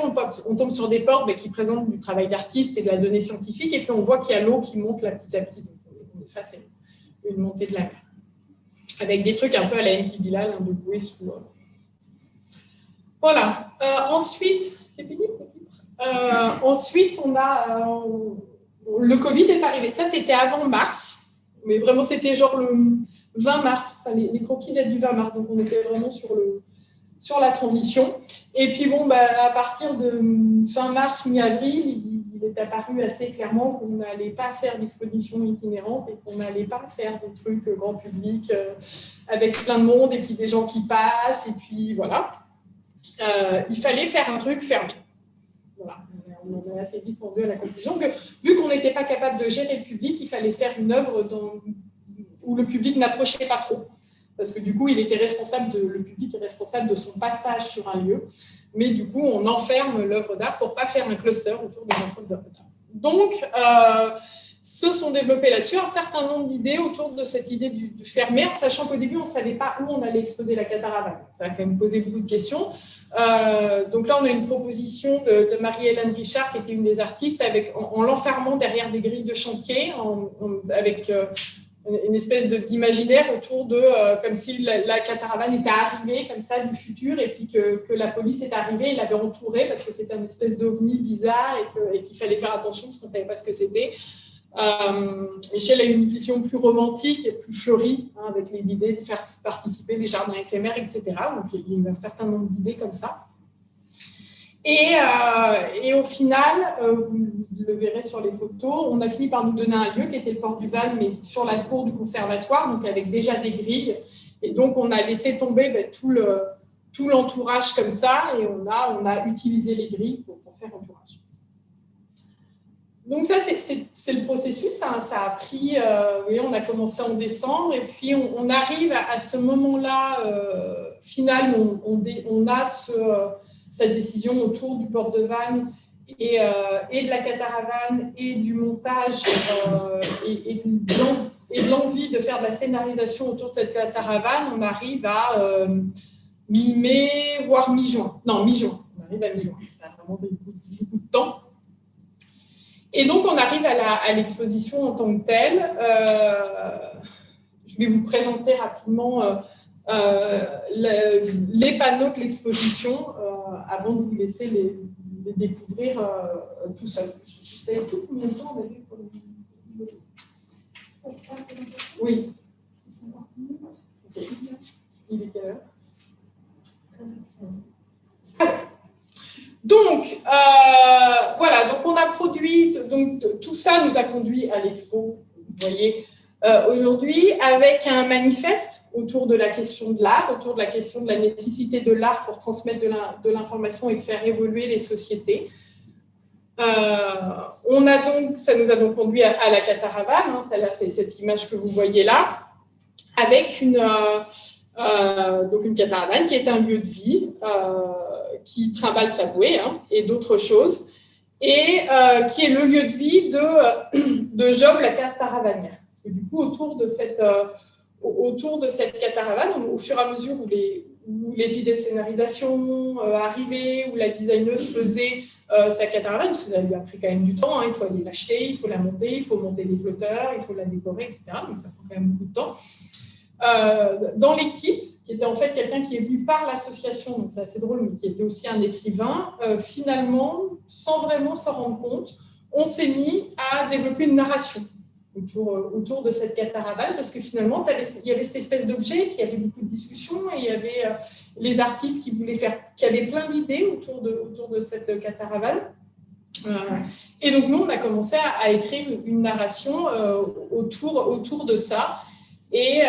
Speaker 1: on tombe sur des portes qui présentent du travail d'artiste et de la donnée scientifique. Et puis, on voit qu'il y a l'eau qui monte là petit à petit. Face à une montée de la mer, avec des trucs un peu à la Enki Bilal, de bouée sous. Voilà. Ensuite, c'est pénible, ensuite, on a le Covid est arrivé. Ça, c'était avant mars, mais vraiment, c'était genre le 20 mars. Enfin, les croquis datent du 20 mars, donc on était vraiment sur la transition. Et puis bon, à partir de fin mars, mi-avril, il est apparu assez clairement qu'on n'allait pas faire d'exposition itinérante et qu'on n'allait pas faire des trucs grand public avec plein de monde et puis des gens qui passent. Et puis voilà, il fallait faire un truc fermé. Voilà. On en est assez vite rendu à la conclusion que vu qu'on n'était pas capable de gérer le public, il fallait faire une œuvre où le public n'approchait pas trop. Parce que du coup, le public est responsable de son passage sur un lieu. Mais du coup, on enferme l'œuvre d'art pour ne pas faire un cluster autour de l'ensemble d'œuvres d'art. Donc, se sont développées là-dessus un certain nombre d'idées autour de cette idée du fermé, en sachant qu'au début, on ne savait pas où on allait exposer la caravane. Ça a quand même posé beaucoup de questions. Donc là, on a une proposition de Marie-Hélène Richard, qui était une des artistes, en l'enfermant derrière des grilles de chantier, avec une espèce d'imaginaire autour comme si la caravane était arrivée comme ça du futur et puis que la police est arrivée et l'avait entourée parce que c'était une espèce d'ovni bizarre et qu'il fallait faire attention parce qu'on ne savait pas ce que c'était. Michel a une vision plus romantique et plus fleurie, hein, avec l'idée de faire participer les jardins éphémères, etc. Donc il y a eu un certain nombre d'idées comme ça. Et au final, vous le verrez sur les photos, on a fini par nous donner un lieu qui était le port du Val, mais sur la cour du conservatoire, donc avec déjà des grilles. Et donc, on a laissé tomber tout l'entourage comme ça, et on a utilisé les grilles pour faire l'entourage. Donc ça, c'est le processus. Ça a pris, on a commencé en décembre, et puis on arrive à ce moment-là final où on a cette décision autour du port de Vannes et de la caravane et du montage et de l'envie de faire de la scénarisation autour de cette caravane. On arrive à mi-mai, voire mi-juin. Non, mi-juin. On arrive à mi-juin. Ça a vraiment pris beaucoup de temps. Et donc, on arrive à l'exposition en tant que telle. Je vais vous présenter rapidement les panneaux de l'exposition avant de vous laisser les découvrir tout seul. Je sais tout combien de temps on a vu pour Oui. Il est quelle heure? Donc, voilà, donc on a produit, donc tout ça nous a conduit à l'expo, vous voyez, aujourd'hui, avec un manifeste autour de la question de l'art, autour de la question de la nécessité de l'art pour transmettre de l'information et de faire évoluer les sociétés. On a donc, ça nous a donc conduit à la Cataravane, hein, celle-là, c'est cette image que vous voyez là, avec donc une Cataravane qui est un lieu de vie, qui trimballe sa bouée hein, et d'autres choses, et qui est le lieu de vie de Job la Cataravanière. Parce que du coup, autour de cette Cataravane, au fur et à mesure où les idées de scénarisation arrivaient, où la designeuse faisait sa Cataravane, parce que ça lui a pris quand même du temps, hein, il faut aller l'acheter, il faut la monter, il faut monter les flotteurs, il faut la décorer, etc. Donc ça prend quand même beaucoup de temps. Dans l'équipe, qui était en fait quelqu'un qui est venu par l'association, donc c'est assez drôle, mais qui était aussi un écrivain, finalement, sans vraiment s'en rendre compte, on s'est mis à développer une narration autour de cette Cataravane, parce que finalement, il y avait cette espèce d'objet, puis il y avait beaucoup de discussions, et il y avait les artistes qui avaient plein d'idées autour de cette Cataravane. Et donc, nous, on a commencé à écrire une narration autour de ça, et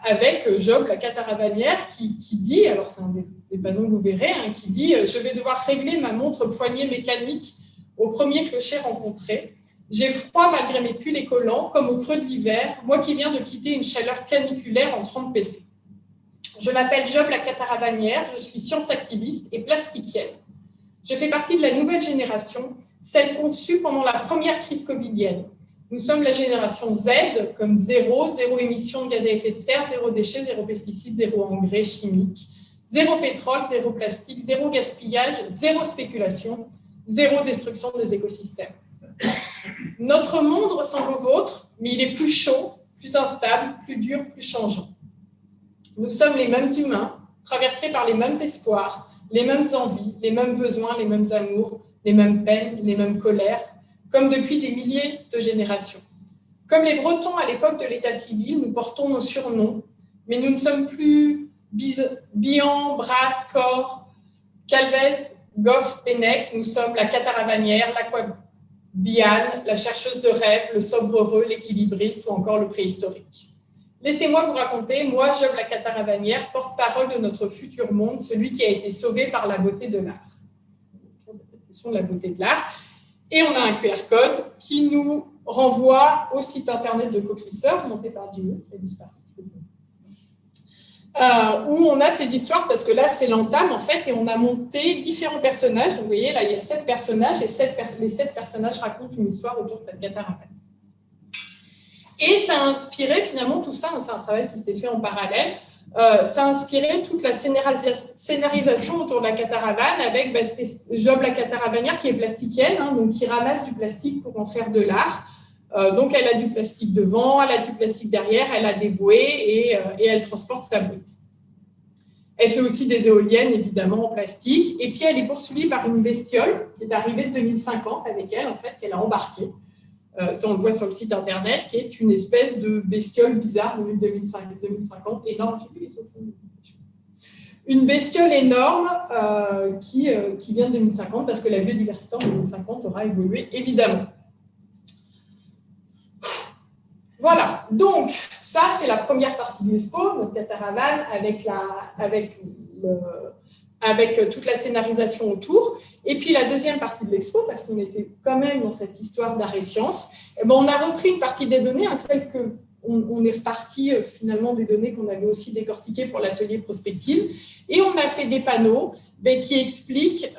Speaker 1: avec Job, la Cataravanière, qui dit, alors c'est un des panneaux que vous verrez, hein, qui dit « Je vais devoir régler ma montre poignée mécanique au premier clocher rencontré. J'ai froid malgré mes pulls et collants, comme au creux de l'hiver, moi qui viens de quitter une chaleur caniculaire en 30 PC. Je m'appelle Job la Cataravanière, je suis science activiste et plasticienne. Je fais partie de la nouvelle génération, celle conçue pendant la première crise covidienne. Nous sommes la génération Z, comme zéro émission de gaz à effet de serre, zéro déchet, zéro pesticides, zéro engrais chimiques, zéro pétrole, zéro plastique, zéro gaspillage, zéro spéculation, zéro destruction des écosystèmes. Notre monde ressemble au vôtre, mais il est plus chaud, plus instable, plus dur, plus changeant. Nous sommes les mêmes humains, traversés par les mêmes espoirs, les mêmes envies, les mêmes besoins, les mêmes amours, les mêmes peines, les mêmes colères, comme depuis des milliers de générations. Comme les Bretons à l'époque de l'état civil, nous portons nos surnoms, mais nous ne sommes plus Bihan, Brasse, Cor, Calvez, Goff, Pennec, nous sommes la Cataravanière, l'Aquabiane, la chercheuse de rêves, le sobre-heureux, l'équilibriste ou encore le préhistorique. Laissez-moi vous raconter, moi, Job la Cataravanière, porte-parole de notre futur monde, celui qui a été sauvé par la beauté de l'art. La question de la beauté de l'art. Et on a un QR code qui nous renvoie au site internet de Coquelisseur, monté par Gino, qui a disparu. Où on a ces histoires, parce que là, c'est l'entame, en fait, et on a monté différents personnages. Donc, vous voyez, là, il y a 7 personnages, et les 7 personnages racontent une histoire autour de cette Cataravane. Et ça a inspiré, finalement, tout ça, c'est un travail qui s'est fait en parallèle, ça a inspiré toute la scénarisation autour de la Cataravane avec Job la Cataravanière qui est plasticienne, hein, donc qui ramasse du plastique pour en faire de l'art. Donc, elle a du plastique devant, elle a du plastique derrière, elle a des bouées et elle transporte sa bouée. Elle fait aussi des éoliennes, évidemment, en plastique. Et puis, elle est poursuivie par une bestiole qui est arrivée de 2050 avec elle, en fait, qu'elle a embarquée. Ça, on le voit sur le site internet, qui est une espèce de bestiole bizarre de 2050, énorme. Une bestiole énorme qui vient de 2050 parce que la biodiversité en 2050 aura évolué, évidemment. Voilà, donc ça, c'est la première partie de l'expo, notre Cataravane, avec toute la scénarisation autour. Et puis la deuxième partie de l'expo, parce qu'on était quand même dans cette histoire d'art et sciences, on a repris une partie des données, hein, celle qu'on est reparti finalement des données qu'on avait aussi décortiquées pour l'atelier prospective, et on a fait des panneaux qui expliquent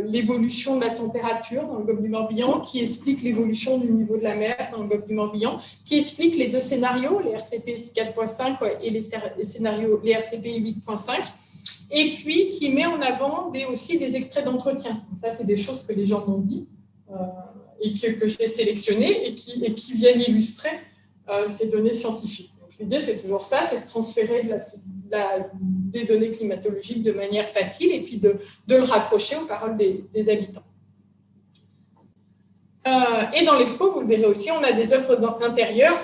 Speaker 1: l'évolution de la température dans le golfe du Morbihan, qui expliquent l'évolution du niveau de la mer dans le golfe du Morbihan, qui expliquent les 2 scénarios, les RCP 4.5 et les RCP 8.5, et puis qui met en avant aussi des extraits d'entretien. Ça, c'est des choses que les gens m'ont dit.
Speaker 2: et que j'ai sélectionnées et qui viennent illustrer ces données scientifiques. L'idée, c'est toujours ça, c'est de transférer des données climatologiques de manière facile et puis de le raccrocher aux paroles des habitants. Et dans l'expo, vous le verrez aussi, on a des œuvres antérieures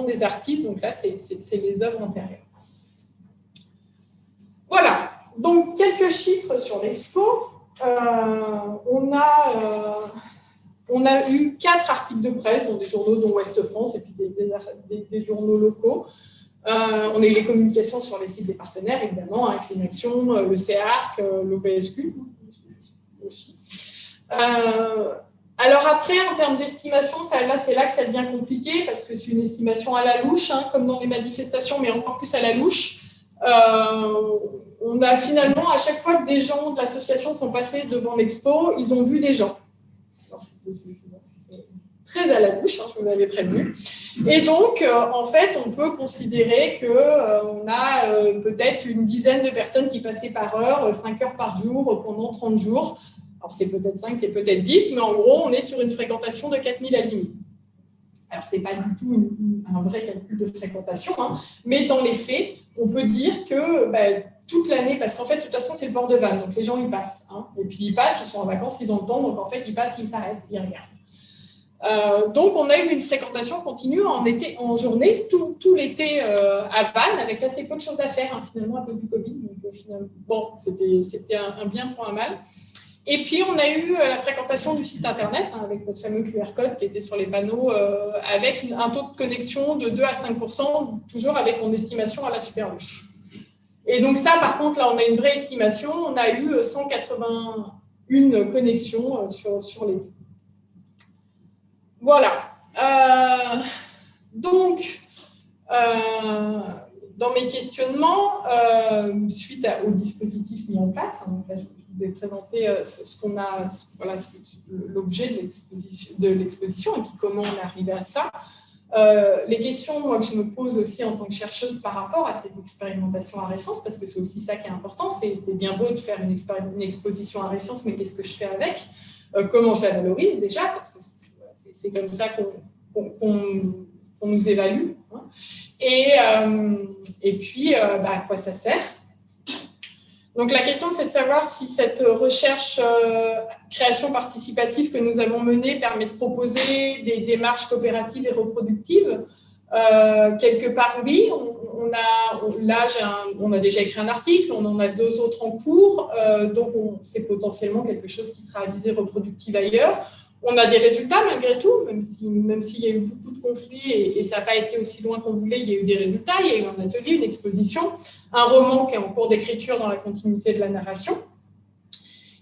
Speaker 2: des artistes. Donc là, c'est les œuvres antérieures. Voilà. Donc, quelques chiffres sur l'expo. On a eu 4 articles de presse dans des journaux, dont Ouest France, et puis des journaux locaux. On a eu les communications sur les sites des partenaires, évidemment, hein, Clinaction, le CEARC, l'OPSQ aussi. Alors après, en termes d'estimation, c'est là que ça devient compliqué, parce que c'est une estimation à la louche, hein, comme dans les manifestations, mais encore plus à la louche. On a finalement, à chaque fois que des gens de l'association sont passés devant l'expo, ils ont vu des gens. Alors, c'est très à la louche, hein, je vous avais prévenu. Et donc, en fait, on peut considérer qu'on a peut-être une dizaine de personnes qui passaient par heure, 5 heures par jour, pendant 30 jours. Alors, c'est peut-être 5, c'est peut-être 10, mais en gros, on est sur une fréquentation de 4000 à 10 000. Alors, ce n'est pas du tout un vrai calcul de fréquentation, hein, mais dans les faits, on peut dire que toute l'année, parce qu'en fait, de toute façon, c'est le port de Vannes, donc les gens, ils passent. Hein, et puis, ils passent, ils sont en vacances, ils ont le temps, donc en fait, ils passent, ils s'arrêtent, ils regardent. Donc, on a eu une fréquentation continue en journée, tout l'été à Vannes, avec assez peu de choses à faire, hein, finalement, à cause du Covid. Donc, finalement, bon, c'était un bien pour un mal. Et puis, on a eu la fréquentation du site Internet, hein, avec notre fameux QR code qui était sur les panneaux, avec un taux de connexion de 2 à 5%, toujours avec mon estimation à la super louche. Et donc ça, par contre, là, on a une vraie estimation. On a eu 181 connexions sur l'été. Voilà. Donc, dans mes questionnements, suite au dispositif mis en place, hein, donc là, je vous ai présenté l'objet de l'exposition et puis comment on est arrivé à ça. Les questions moi, que je me pose aussi en tant que chercheuse par rapport à cette expérimentation à Rayssance, parce que c'est aussi ça qui est important, c'est bien beau de faire une exposition à Rayssance, mais qu'est-ce que je fais avec? Comment je la valorise déjà, parce que c'est comme ça qu'on nous évalue. Hein. Et puis, à quoi ça sert? Donc, la question, c'est de savoir si cette recherche création participative que nous avons menée permet de proposer des démarches coopératives et reproductives. Quelque part, oui. On a déjà écrit un article, on en a 2 autres en cours, donc c'est potentiellement quelque chose qui sera à visée reproductive ailleurs. On a des résultats malgré tout, même s'il y a eu beaucoup de conflits et ça n'a pas été aussi loin qu'on voulait, il y a eu des résultats, il y a eu un atelier, une exposition, un roman qui est en cours d'écriture dans la continuité de la narration.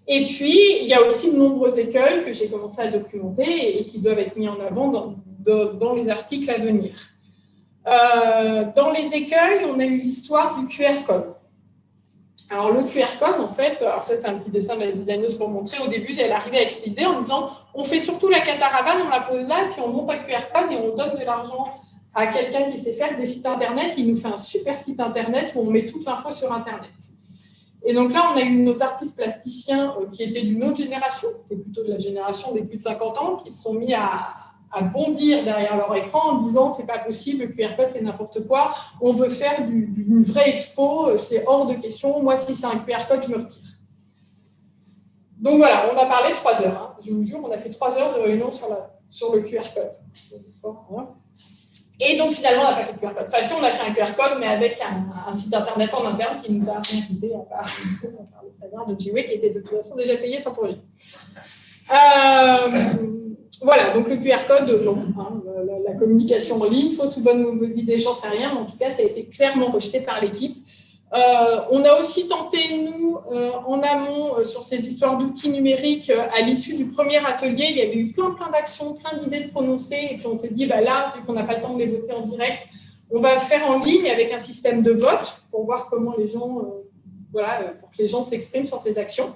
Speaker 2: Et puis, il y a aussi de nombreux écueils que j'ai commencé à documenter et qui doivent être mis en avant dans les articles à venir. Dans les écueils, on a eu l'histoire du QR code. Alors, le QR code, en fait, alors ça, c'est un petit dessin de la designeuse pour montrer. Au début, elle arrivait avec cette idée en disant on fait surtout la caravane, on la pose là, puis on monte un QR code et on donne de l'argent à quelqu'un qui sait faire des sites Internet. Il nous fait un super site Internet où on met toute l'info sur Internet. Et donc là, on a eu nos artistes plasticiens qui étaient d'une autre génération, qui était plutôt de la génération des plus de 50 ans, qui se sont mis à bondir derrière leur écran en disant c'est pas possible, le QR code c'est n'importe quoi, on veut faire une vraie expo, c'est hors de question, moi si c'est un QR code je me retire. Donc voilà, on a parlé 3 heures, hein. Je vous jure, on a fait 3 heures de réunion sur le QR code. Et donc finalement on n'a pas fait de QR code. Enfin si, on a fait un QR code mais avec un site internet en interne qui nous a rien coûté à part le salaire de Jiwei qui était de toute façon déjà payé sur projet. Voilà, donc le QR code, non. Hein, la communication en ligne, fausse ou bonne idée, j'en sais rien, mais en tout cas, ça a été clairement rejeté par l'équipe. On a aussi tenté, nous, en amont, sur ces histoires d'outils numériques, à l'issue du premier atelier, il y avait eu plein d'actions, plein d'idées de prononcer, et puis on s'est dit, là, vu qu'on n'a pas le temps de les voter en direct, on va le faire en ligne avec un système de vote pour voir comment les gens, pour que les gens s'expriment sur ces actions.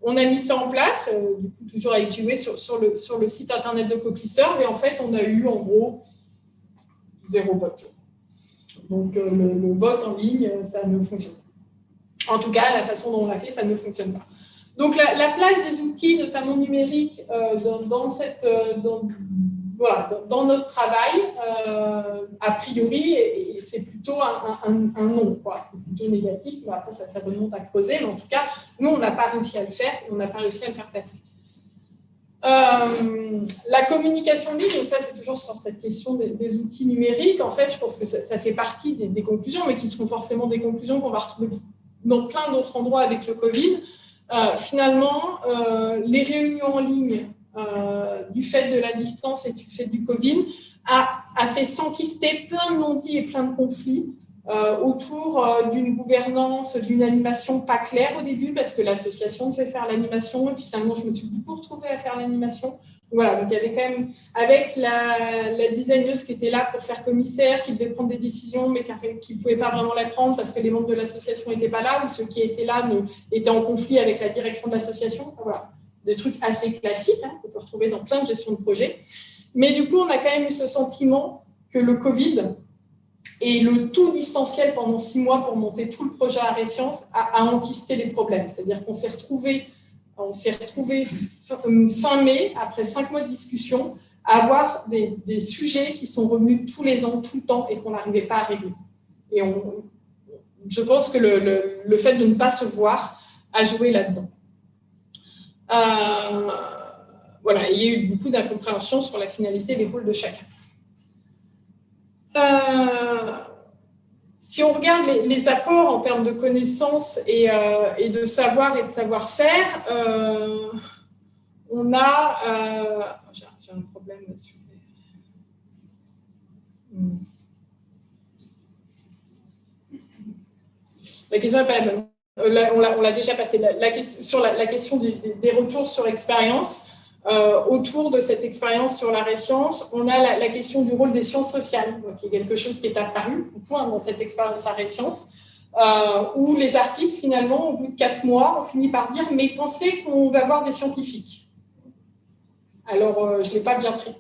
Speaker 2: On a mis ça en place, du coup, toujours avec Jiwei sur le site internet de Coquelisseur, et en fait, on a eu en gros 0 vote. Donc, le vote en ligne, ça ne fonctionne pas. En tout cas, la façon dont on l'a fait, ça ne fonctionne pas.
Speaker 1: Donc, la place des outils, notamment numériques, dans notre travail, a priori, et c'est plutôt un non, quoi. C'est plutôt négatif, mais après, ça remonte à creuser. Mais en tout cas, nous, on n'a pas réussi à le faire, et on n'a pas réussi à le faire passer. La communication en ligne, donc ça, c'est toujours sur cette question des outils numériques. En fait, je pense que ça fait partie des conclusions, mais qui seront forcément des conclusions qu'on va retrouver dans plein d'autres endroits avec le Covid. Finalement, les réunions en ligne, du fait de la distance et du fait du Covid, a fait s'enquister plein de non-dits et plein de conflits autour d'une gouvernance, d'une animation pas claire au début, parce que l'association devait faire l'animation, et puis finalement, je me suis beaucoup retrouvée à faire l'animation. Voilà, donc il y avait quand même, avec la designeuse qui était là pour faire commissaire, qui devait prendre des décisions, mais qui ne pouvait pas vraiment les prendre parce que les membres de l'association n'étaient pas là, ou ceux qui étaient là étaient en conflit avec la direction de l'association. Enfin, voilà, des trucs assez classiques, qu'on peut retrouver dans plein de gestions de projet. Mais du coup, on a quand même eu ce sentiment que le Covid et le tout distanciel pendant 6 mois pour monter tout le projet Arrêt Science a enquisté les problèmes. C'est-à-dire qu'on s'est retrouvés fin mai, après 5 mois de discussion, à avoir des sujets qui sont revenus tous les ans, tout le temps, et qu'on n'arrivait pas à régler. Et je pense que le fait de ne pas se voir a joué là-dedans. Voilà, il y a eu beaucoup d'incompréhension sur la finalité et les rôles de chacun. Si on regarde les apports en termes de connaissances et de savoir et de savoir-faire, on a... j'ai un problème sur la question n'est pas la bonne. On l'a déjà passé. Sur la question des retours sur expérience, autour de cette expérience sur l'Arrêt Science, on a la question du rôle des sciences sociales, qui est quelque chose qui est apparu dans cette expérience Arrêt Science, où les artistes, finalement, au bout de 4 mois, ont fini par dire « mais pensez qu'on va voir des scientifiques ». Alors, je ne l'ai pas bien pris.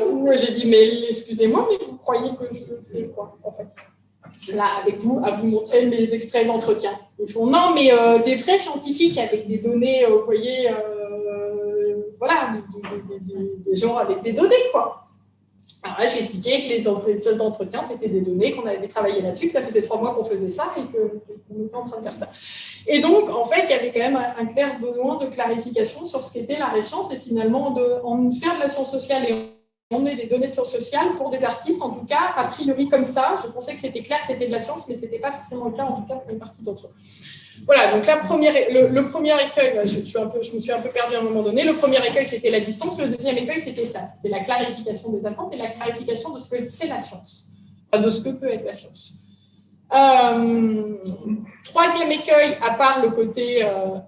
Speaker 1: Où j'ai dit « mais excusez-moi, mais vous croyez que je fais quoi, en fait ?» Là, avec vous, à vous montrer mes extraits d'entretien. Ils font non, mais des vrais scientifiques avec des données, vous voyez, voilà, des gens avec des données, quoi. Alors là, je lui ai expliqué que les entretiens d'entretien, c'était des données, qu'on avait travaillé là-dessus, que ça faisait 3 mois qu'on faisait ça et qu'on était en train de faire ça. Et donc, en fait, il y avait quand même un clair besoin de clarification sur ce qu'était l'Arrêt Science et finalement, en faire de la science sociale et emmener des données de sciences sociales pour des artistes, en tout cas, a priori comme ça. Je pensais que c'était clair que c'était de la science, mais ce n'était pas forcément le cas, en tout cas, pour une partie d'entre eux. Voilà, donc le premier écueil, je me suis un peu perdue à un moment donné. Le premier écueil, c'était la distance. Le deuxième écueil, c'était ça. C'était la clarification des attentes et la clarification de ce que c'est la science, enfin, de ce que peut être la science. Troisième écueil, à part le côté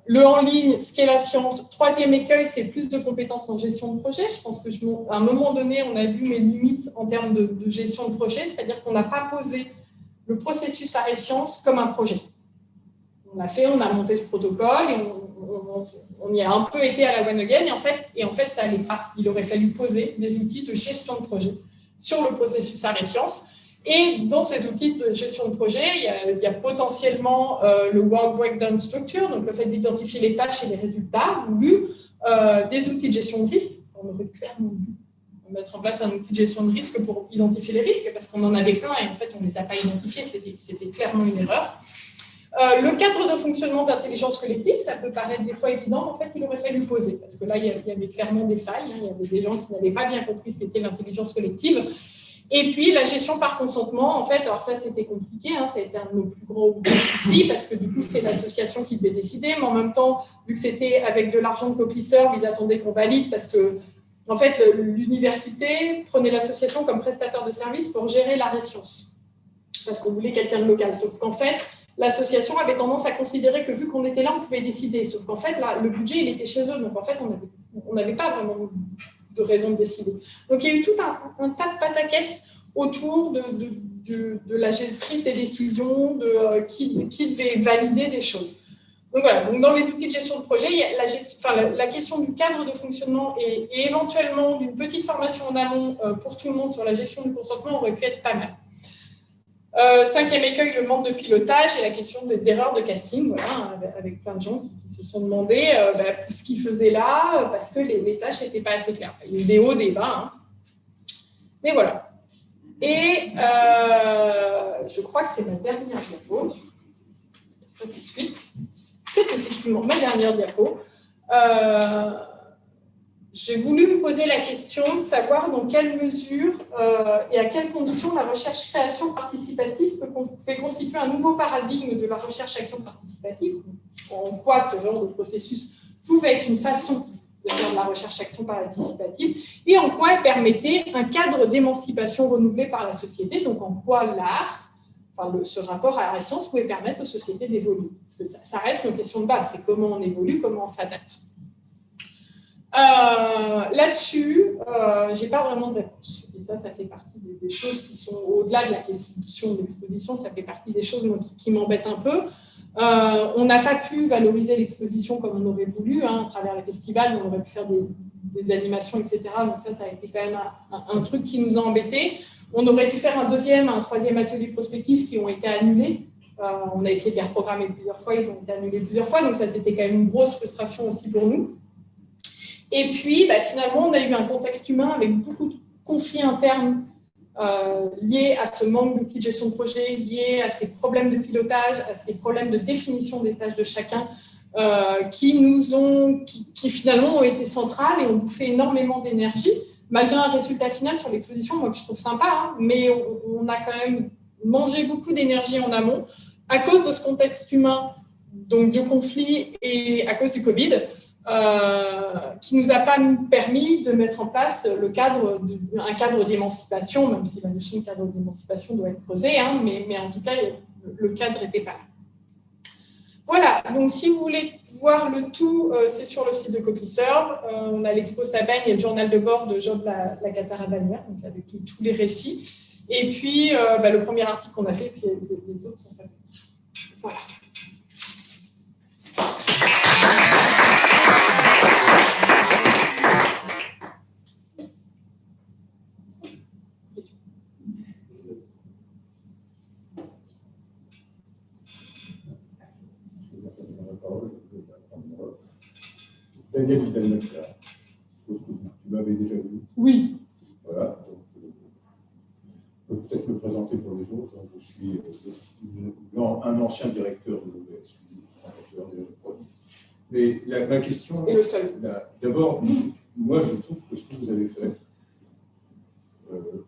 Speaker 1: le en ligne, ce qu'est la science, troisième écueil, c'est plus de compétences en gestion de projet. Je pense qu'à un moment donné, on a vu mes limites en termes de gestion de projet, c'est-à-dire qu'on n'a pas posé le processus Arrêt Science comme un projet. On a monté ce protocole et on y a un peu été à la one again et en fait, ça n'allait pas. Il aurait fallu poser des outils de gestion de projet sur le processus Arrêt Science. Et dans ces outils de gestion de projet, il y a potentiellement le Work Breakdown Structure, donc le fait d'identifier les tâches et les résultats voulus, des outils de gestion de risque. On aurait clairement dû mettre en place un outil de gestion de risque pour identifier les risques, parce qu'on en avait plein et en fait, on ne les a pas identifiés. C'était clairement une erreur. Le cadre de fonctionnement d'intelligence collective, ça peut paraître des fois évident, mais en fait, il aurait fallu le poser, parce que là, il y avait clairement des failles. Il y avait des gens qui n'avaient pas bien compris ce qu'était l'intelligence collective. Et puis, la gestion par consentement, en fait, alors ça, c'était compliqué, ça a été un de nos plus gros soucis, parce que du coup, c'est l'association qui devait décider, mais en même temps, vu que c'était avec de l'argent de coplisseur, ils attendaient qu'on valide, parce que, en fait, l'université prenait l'association comme prestataire de service pour gérer l'Arrêt Science, parce qu'on voulait quelqu'un de local. Sauf qu'en fait, l'association avait tendance à considérer que, vu qu'on était là, on pouvait décider. Sauf qu'en fait, là, le budget, il était chez eux, donc en fait, on n'avait pas vraiment de raison de décider. Donc, il y a eu tout un tas de pataquès autour de la prise des décisions, de qui devait valider des choses. Donc, voilà. Donc, dans les outils de gestion de projet, il y a la question du cadre de fonctionnement et éventuellement d'une petite formation en amont pour tout le monde sur la gestion du consentement aurait pu être pas mal. Cinquième écueil, le manque de pilotage et la question d'erreurs de casting, voilà, avec plein de gens qui se sont demandé ce qu'ils faisaient là parce que les tâches n'étaient pas assez claires. Enfin, il y a eu des hauts, des bas. Hein. Mais voilà. Et je crois que c'est ma dernière diapo. Tout de suite. C'est effectivement ma dernière diapo. J'ai voulu me poser la question de savoir dans quelle mesure et à quelles conditions la recherche-création participative peut constituer un nouveau paradigme de la recherche-action participative. En quoi ce genre de processus pouvait être une façon de faire de la recherche-action participative et en quoi elle permettait un cadre d'émancipation renouvelé par la société, donc en quoi l'art, ce rapport à la science pouvait permettre aux sociétés d'évoluer. Parce que ça reste une question de base, c'est comment on évolue, comment on s'adapte. Là-dessus, je n'ai pas vraiment de réponse. Et ça fait partie des choses qui sont au-delà de la question de l'exposition, ça fait partie des choses qui m'embêtent un peu. On n'a pas pu valoriser l'exposition comme on aurait voulu, hein, à travers les festivals, on aurait pu faire des animations, etc. Donc ça a été quand même un truc qui nous a embêtés. On aurait dû faire un troisième atelier prospectif qui ont été annulés. On a essayé de les reprogrammer plusieurs fois, ils ont été annulés plusieurs fois, donc ça c'était quand même une grosse frustration aussi pour nous. Et puis, finalement, on a eu un contexte humain avec beaucoup de conflits internes liés à ce manque d'outils de gestion de projet, liés à ces problèmes de pilotage, à ces problèmes de définition des tâches de chacun, qui finalement ont été centrales et ont bouffé énormément d'énergie, malgré un résultat final sur l'exposition, moi que je trouve sympa, hein, mais on a quand même mangé beaucoup d'énergie en amont à cause de ce contexte humain, donc de conflits et à cause du Covid. Qui ne nous a pas permis de mettre en place un cadre d'émancipation, même si la notion de cadre d'émancipation doit être creusée, hein, mais en tout cas, le cadre n'était pas là. Voilà, donc si vous voulez voir le tout, c'est sur le site de CoCliServe. On a l'expo Sabaigne et le journal de bord de Job la Catarabanière, donc avec tous les récits. Et puis, le premier article qu'on a fait, puis les autres sont faits. Voilà.
Speaker 3: Daniel Vidal-Nacar, je suppose que tu m'avais déjà vu.
Speaker 1: Oui.
Speaker 3: Voilà, donc je peux peut-être me présenter pour les autres. Je suis un ancien directeur de l'OBS, fondateur de la produit. Mais ma question.
Speaker 1: Et le seul.
Speaker 3: D'abord, moi je trouve que ce que vous avez fait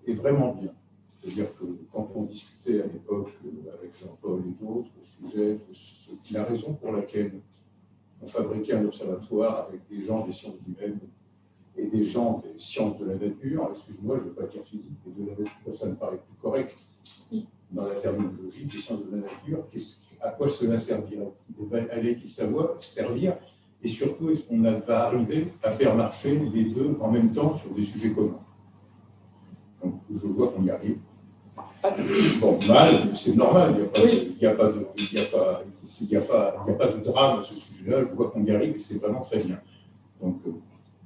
Speaker 3: est vraiment bien. C'est-à-dire que quand on discutait à l'époque avec Jean-Paul et d'autres au sujet de la raison pour laquelle on fabriquait un observatoire avec des gens des sciences humaines et des gens des sciences de la nature, excuse-moi, je ne veux pas dire physique, mais de la nature, ça me paraît plus correct dans la terminologie des sciences de la nature. À quoi cela servirait? Allait-il servir? Et surtout, est-ce qu'on va arriver à faire marcher les deux en même temps sur des sujets communs? Donc, je vois qu'on y arrive. Bon, mal, c'est normal, il n'y a pas de drame à ce sujet-là, je vois qu'on y arrive et c'est vraiment très bien. Donc,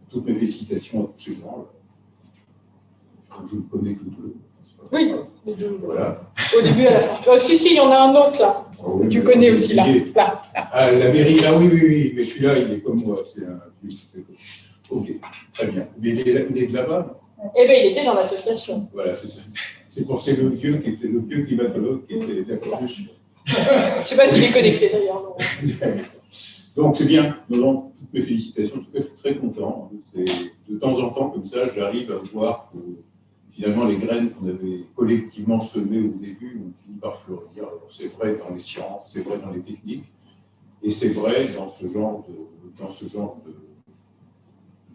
Speaker 3: toutes mes félicitations à tous ces gens. Je ne connais que deux.
Speaker 1: Oui, les deux.
Speaker 3: Voilà.
Speaker 1: Au début et à la fin. Si, il y en a un autre là.
Speaker 3: Oui,
Speaker 1: tu connais aussi là.
Speaker 3: Ah, la mairie, là, oui, mais celui-là, il est comme moi. C'est un... Ok, très bien. Mais il est de là-bas?
Speaker 1: Eh bien, il était dans l'association.
Speaker 3: Voilà, c'est ça. C'est le vieux climatologue qui était d'accord dessus.
Speaker 1: Je ne sais pas s'il est connecté d'ailleurs.
Speaker 3: Donc c'est bien, donc, toutes mes félicitations. En tout cas, je suis très content. De temps en temps, comme ça, j'arrive à voir que finalement les graines qu'on avait collectivement semées au début ont fini par fleurir. C'est vrai dans les sciences, c'est vrai dans les techniques, et c'est vrai dans ce genre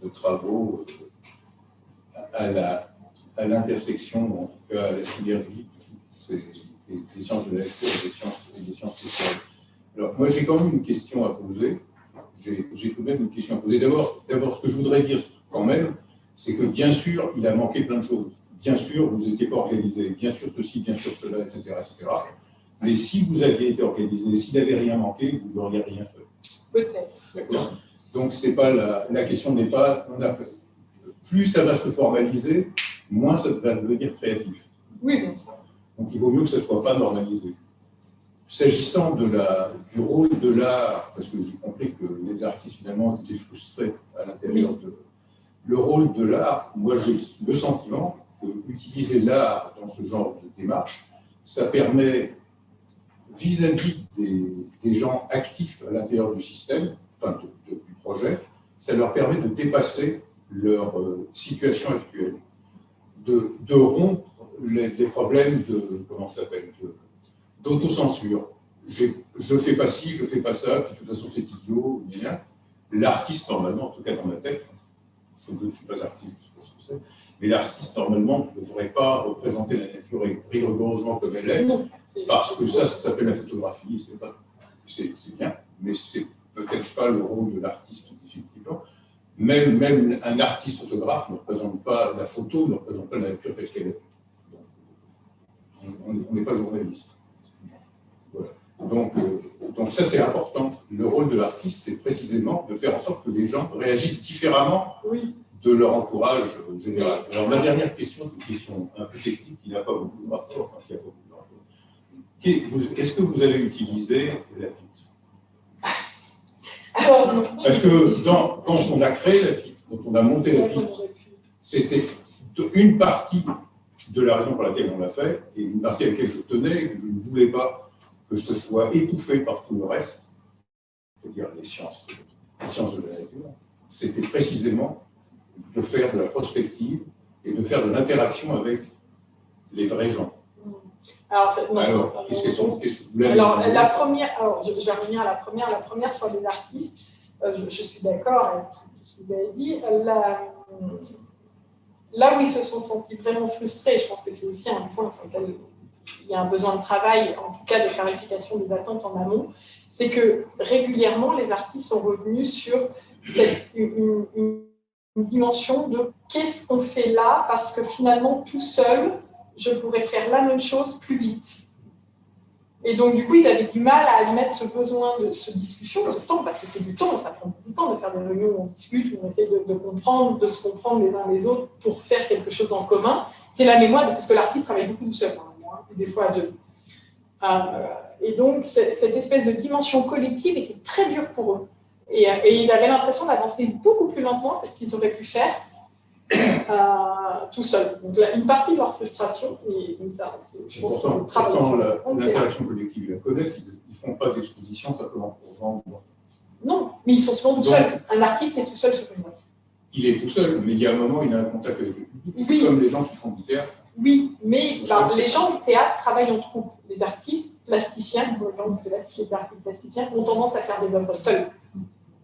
Speaker 3: de travaux à l'intersection, en tout cas à la synergie des sciences de la nature et des sciences sociales. Alors, moi, j'ai quand même une question à poser. J'ai tout de même une question à poser. D'abord, ce que je voudrais dire quand même, c'est que bien sûr, il a manqué plein de choses. Bien sûr, vous n'étiez pas organisé. Bien sûr, ceci, bien sûr, cela, etc., etc. Mais si vous aviez été organisé, s'il n'avait rien manqué, vous n'auriez rien fait.
Speaker 1: Peut-être.
Speaker 3: D'accord. Donc, c'est pas la question n'est pas... plus ça va se formaliser, moins ça va devenir créatif.
Speaker 1: Oui, bien sûr.
Speaker 3: Donc il vaut mieux que ça ne soit pas normalisé. S'agissant du rôle de l'art, parce que j'ai compris que les artistes finalement étaient frustrés à l'intérieur de le rôle de l'art, moi j'ai le sentiment qu'utiliser l'art dans ce genre de démarche, ça permet vis-à-vis des gens actifs à l'intérieur du système, enfin du projet, ça leur permet de dépasser leur situation actuelle, de rompre des problèmes comment ça s'appelle, d'autocensure. Je fais pas ci, je fais pas ça, puis de toute façon c'est idiot, bien. L'artiste, normalement, en tout cas dans ma tête, comme je ne suis pas artiste, je sais pas ce que c'est, mais l'artiste, normalement, ne devrait pas représenter la nature rigoureusement comme elle est, parce que ça s'appelle la photographie, c'est bien, mais c'est peut-être pas le rôle de l'artiste, effectivement. Même un artiste photographe ne représente pas la photo, ne représente pas la nature telle qu'elle est. On n'est pas journaliste. Voilà. Donc ça, c'est important. Le rôle de l'artiste, c'est précisément de faire en sorte que les gens réagissent différemment de leur entourage général. Alors, ma dernière question, c'est une question un peu technique qui n'a pas beaucoup de rapport. Enfin, qui a beaucoup de rapport. Est-ce que vous avez utilisé la PIT?
Speaker 1: Alors, non.
Speaker 3: Parce que quand on a créé la PIT, quand on a monté la PIT, c'était une partie de la raison pour laquelle on l'a fait, et une partie à laquelle je tenais, et que je ne voulais pas que ce soit étouffé par tout le reste, c'est-à-dire les sciences de la nature, c'était précisément de faire de la prospective et de faire de l'interaction avec les vrais gens. Alors, qu'est-ce qu'elles sont?
Speaker 1: Alors, la première, je vais revenir à la première sur les artistes. Je suis d'accord avec ce que vous avez dit. Là où ils se sont sentis vraiment frustrés, je pense que c'est aussi un point sur lequel il y a un besoin de travail, en tout cas de clarification des attentes en amont, c'est que régulièrement, les artistes sont revenus sur une dimension de qu'est-ce qu'on fait là, parce que finalement, tout seul, je pourrais faire la même chose plus vite. Et donc, du coup, ils avaient du mal à admettre ce besoin de ce discussion, ce temps, parce que c'est du temps, ça prend beaucoup de temps de faire des réunions où on discute, où on essaie de comprendre, de se comprendre les uns les autres pour faire quelque chose en commun. C'est la mémoire, parce que l'artiste travaille beaucoup tout seul, hein, des fois à deux. Et donc, cette espèce de dimension collective était très dure pour eux. Et ils avaient l'impression d'avancer beaucoup plus lentement que ce qu'ils auraient pu faire tout seuls. Donc, là, une partie de leur frustration, et donc ça, je pense qu'il faut travailler sur
Speaker 3: l'interaction collective, ils la connaissent, ils ne font pas d'exposition simplement pour vendre.
Speaker 1: Non, mais ils sont souvent tout seuls. Un artiste est tout seul sur une œuvre.
Speaker 3: Il est tout seul, mais il y a un moment, il a un contact avec le public. C'est comme les gens qui font du théâtre.
Speaker 1: Oui, mais les gens du théâtre travaillent en troupe. Les artistes plasticiens, les artistes plasticiens ont tendance à faire des œuvres seuls.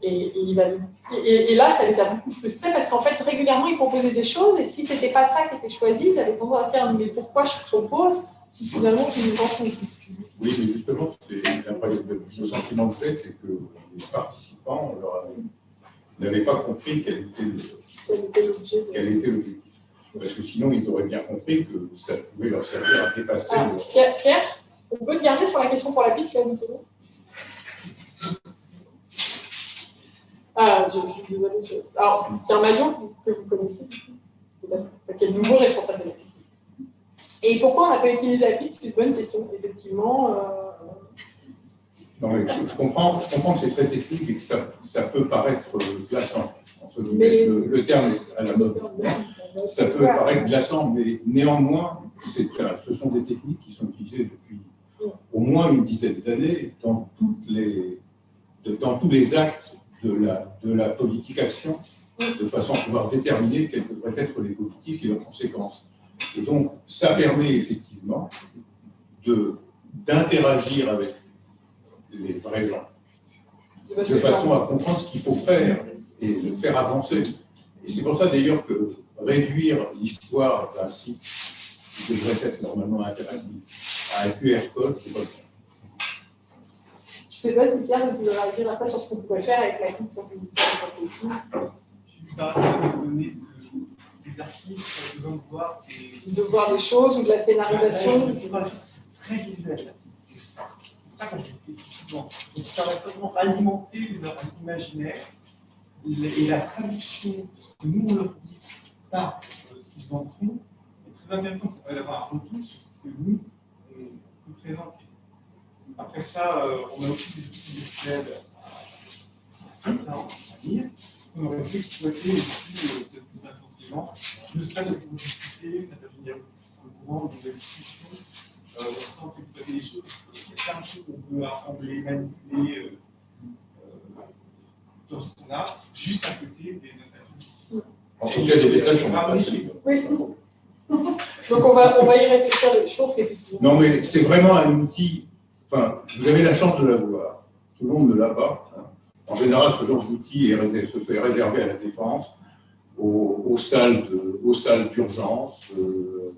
Speaker 1: Et là, ça les a beaucoup frustrés parce qu'en fait, régulièrement, ils proposaient des choses et si ce n'était pas ça qui était choisi, ils avaient tendance à dire mais pourquoi je propose si finalement je ne m'en fous.
Speaker 3: Oui, mais justement, le sentiment que j'ai, c'est que les participants n'avaient pas compris quel était l'objectif. Parce que sinon, ils auraient bien compris que ça pouvait leur servir à dépasser.
Speaker 1: Pierre, on peut te garder sur la question pour la PIT, là, une seconde. Je suis désolée. Alors, Pierre Mazion, que vous connaissez, qui est le nouveau responsable de la PIT. Et pourquoi on n'a pas utilisé la PIT? C'est une bonne question, effectivement.
Speaker 3: Non, mais je comprends que c'est très technique et que ça peut paraître glaçant.
Speaker 1: Mais
Speaker 3: le terme est à la mode. Ça peut paraître glaçant, mais néanmoins, ce sont des techniques qui sont utilisées depuis au moins une dizaine d'années dans tous les actes de la politique action, de façon à pouvoir déterminer quelles devraient être les politiques et leurs conséquences. Et donc, ça permet effectivement d'interagir avec les vrais gens, de façon à comprendre ce qu'il faut faire et le faire avancer. Et c'est pour ça d'ailleurs que réduire l'histoire d'un site qui devrait être normalement interactif à un QR code, c'est pas le cas.
Speaker 1: Je ne sais pas si Pierre veut réagir après sur ce qu'on pourrait faire avec la PIT sur une histoire de perspective.
Speaker 4: Je suis par rapport aux données des artistes, besoin
Speaker 1: de voir des choses ou de la scénarisation.
Speaker 4: C'est très visuel. C'est pour ça qu'on fait spécifiquement. Donc ça va seulement alimenter leur imaginaire et la traduction de ce que nous on leur dit par ce qu'ils en font est très intéressant. Ça va y avoir un retour sur ce que nous présenter. Après ça, on a aussi des outils virtuels à venir. On aurait pu exploiter aussi peut-être plus intensivement, ne serait-ce que pour discuter, intervenir au courant de la discussion, on peut exploiter les choses. Il y a plein de choses qu'on peut assembler, manipuler dans ce qu'on a, juste à côté des interventions.
Speaker 3: En tout cas, des messages sont pas passés.
Speaker 2: Oui. Donc on va y réfléchir. Je pense qu'effectivement.
Speaker 3: Non, mais c'est vraiment un outil. Enfin, vous avez la chance de l'avoir. Tout le monde ne l'a pas. En général, ce genre d'outil est réservé à la défense, aux salles d'urgence,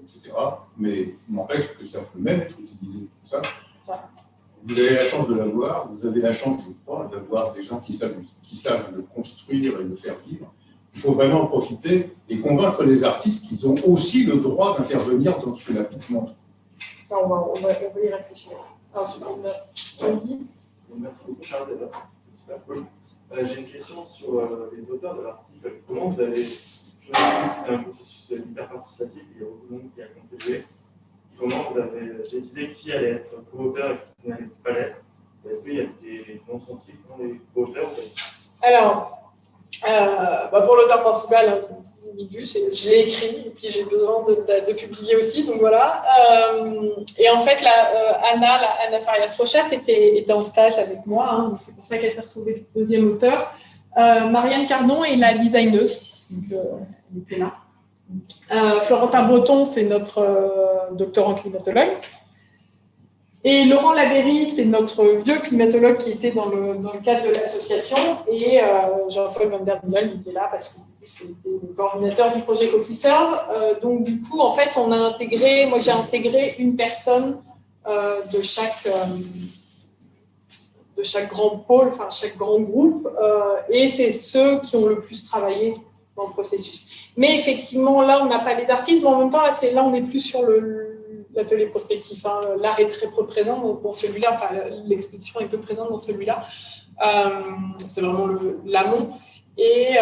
Speaker 3: etc. Mais il n'empêche que ça peut même être utilisé pour ça. Vous avez la chance de l'avoir. Vous avez la chance, je crois, d'avoir des gens qui savent le construire et le faire vivre. Il faut vraiment en profiter et convaincre les artistes qu'ils ont aussi le droit d'intervenir dans ce que la PIC montre.
Speaker 2: On va y réfléchir. Alors, on dit.
Speaker 5: Merci beaucoup, Charles. C'est super cool. J'ai une question sur les auteurs de l'article. Comment vous avez c'était un processus hyper participatif, il y a beaucoup de monde qui a contribué. Comment vous avez décidé qui allait être co-auteur et qui n'allait pas l'être? Est-ce qu'il y a des non-sentis dans les co-auteurs?
Speaker 2: Alors, pour l'auteur principal, je l'ai écrit et puis j'ai besoin de publier aussi, donc voilà. Et en fait, Anna Farias-Rochas était en stage avec moi, hein, c'est pour ça qu'elle s'est retrouvée deuxième auteur. Marianne Cardon est la designeuse, donc elle était là. Florentin Breton, c'est notre doctorant climatologue. Et Laurent Laberry, c'est notre vieux climatologue qui était dans le cadre de l'association. Et Jean-Paul Van der Bundel, il était là parce que c'était le coordinateur du projet CoffeeServe. Donc, du coup, en fait, moi, j'ai intégré une personne de chaque grand pôle, enfin, chaque grand groupe. Et c'est ceux qui ont le plus travaillé dans le processus. Mais effectivement, là, on n'a pas les artistes, mais en même temps, là on est plus sur l'atelier prospectif. Hein. L'art est très peu présent dans celui-là, enfin, l'exposition est peu présente dans celui-là. C'est vraiment l'amont. Et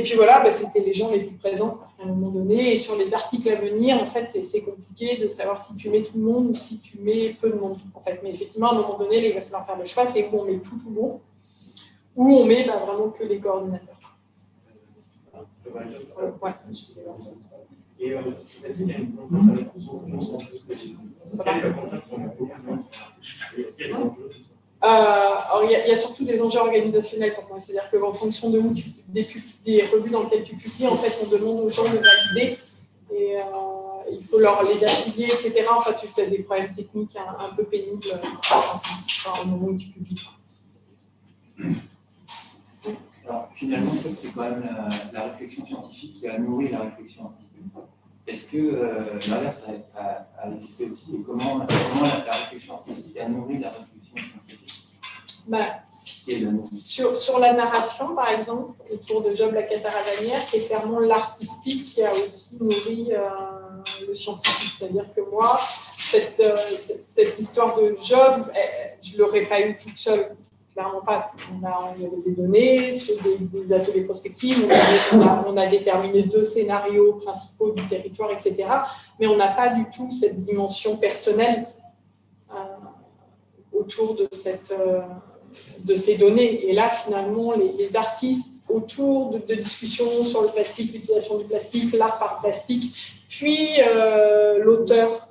Speaker 2: puis voilà, c'était les gens les plus présents à un moment donné. Et sur les articles à venir, en fait, c'est compliqué de savoir si tu mets tout le monde ou si tu mets peu de monde. En fait. Mais effectivement, à un moment donné, il va falloir faire le choix, c'est où on met tout le monde, ou on met vraiment que les coordinateurs. Ouais, je sais pas.
Speaker 5: Et est-ce qu'il y a une contrainte
Speaker 2: il y a surtout des enjeux organisationnels pour moi. C'est-à-dire qu'en fonction de où des revues dans lesquelles tu publies, en fait, on demande aux gens de valider. Et il faut les affilier, etc. Enfin, tu as des problèmes techniques un peu pénibles au moment où tu publies.
Speaker 6: Alors, finalement, en fait, c'est quand même la réflexion scientifique qui a nourri la réflexion artistique. Est-ce que l'inverse a existé aussi? Et comment la réflexion artistique a nourri la réflexion scientifique?
Speaker 2: Sur la narration, par exemple, autour de Job la Cataravanière, c'est clairement l'artistique qui a aussi nourri le scientifique. C'est-à-dire que moi, cette histoire de Job, je ne l'aurais pas eu toute seule. Clairement pas. Il y avait des données sur des ateliers prospectifs, on a déterminé 2 scénarios principaux du territoire, etc. Mais on n'a pas du tout cette dimension personnelle autour de ces données. Et là, finalement, les artistes autour de discussions sur le plastique, l'utilisation du plastique, l'art par plastique, puis l'auteur,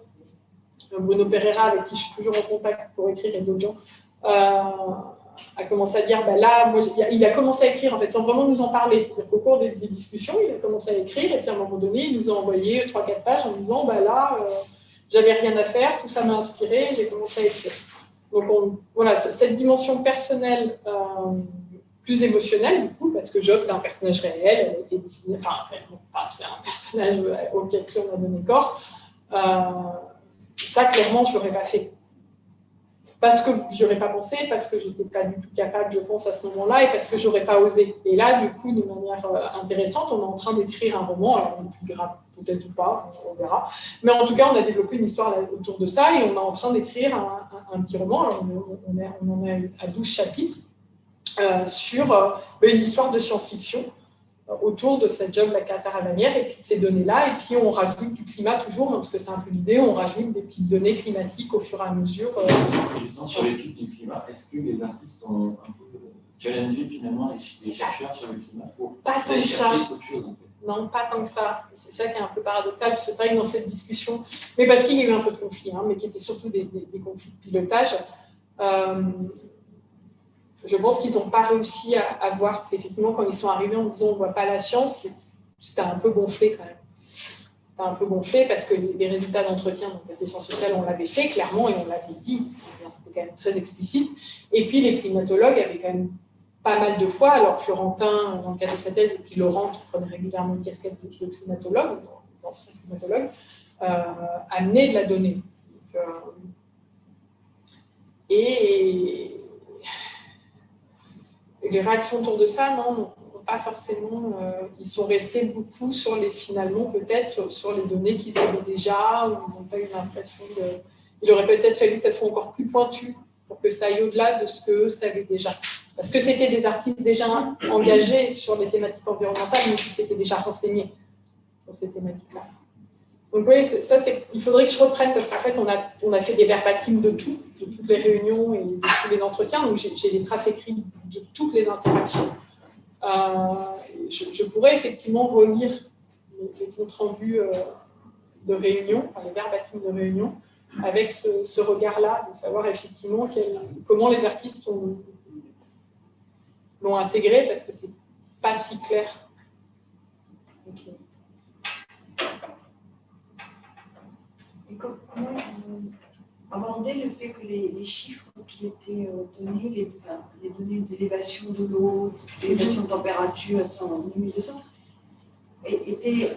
Speaker 2: Bruno Pereira, avec qui je suis toujours en contact pour écrire, et d'autres gens, a commencé à dire, il a commencé à écrire en fait, sans vraiment nous en parler. C'est-à-dire qu'au cours des discussions, il a commencé à écrire, et puis à un moment donné, il nous a envoyé 3-4 pages en disant, j'avais rien à faire, tout ça m'a inspiré, j'ai commencé à écrire. Donc voilà, cette dimension personnelle, plus émotionnelle, du coup, parce que Job, c'est un personnage réel, elle a été dessinée, c'est un personnage auquel on a donné corps. Ça, clairement, je ne l'aurais pas fait. Parce que je n'aurais pas pensé, parce que je n'étais pas du tout capable, je pense, à ce moment-là, et parce que je n'aurais pas osé. Et là, du coup, de manière intéressante, on est en train d'écrire un roman, alors on le publiera peut-être ou pas, on verra. Mais en tout cas, on a développé une histoire autour de ça, et on est en train d'écrire un petit roman, alors on en est à 12 chapitres, sur une histoire de science-fiction, autour de cette job la caravanière et puis de ces données-là. Et puis, on rajoute du climat toujours, parce que c'est un peu l'idée, on rajoute des petites données climatiques au fur et à mesure.
Speaker 6: Justement, sur l'étude du climat, est-ce que les artistes ont un peu challengé finalement les chercheurs sur le climat pour aller chercher autre chose en fait?
Speaker 2: Non, pas tant que ça. C'est ça qui est un peu paradoxal, parce que c'est vrai que dans cette discussion, mais parce qu'il y a eu un peu de conflits, mais qui étaient surtout des conflits de pilotage, je pense qu'ils n'ont pas réussi à voir, parce qu'effectivement, quand ils sont arrivés en disant on ne voit pas la science, c'était un peu gonflé quand même. C'était un peu gonflé parce que les résultats d'entretien, donc la question sociale, on l'avait fait clairement et on l'avait dit, c'était quand même très explicite. Et puis les climatologues avaient quand même pas mal de fois, alors Florentin, dans le cadre de sa thèse, et puis Laurent, qui prenait régulièrement une casquette de climatologue, d'ancien climatologue, amenaient de la donnée. Donc, et les réactions autour de ça, non, pas forcément. Ils sont restés beaucoup sur les, finalement, peut-être, sur les données qu'ils avaient déjà, ou ils n'ont pas eu l'impression de... Il aurait peut-être fallu que ça soit encore plus pointu pour que ça aille au-delà de ce qu'eux savaient déjà. Parce que c'était des artistes déjà engagés sur les thématiques environnementales, mais qui s'étaient déjà renseignés sur ces thématiques-là. Donc oui, ça, il faudrait que je reprenne, parce qu'en fait, on a fait des verbatims de tout, de toutes les réunions et de tous les entretiens. Donc j'ai des traces écrites de toutes les interactions. Je pourrais effectivement relire les comptes rendus de réunion, enfin les verbatims de réunion, avec ce regard-là, de savoir effectivement comment les artistes l'ont intégré, parce que c'est pas si clair.
Speaker 7: Et comment aborder le fait que les chiffres qui étaient donnés, les données d'élévation de l'eau, d'élévation de température, en 2200, étaient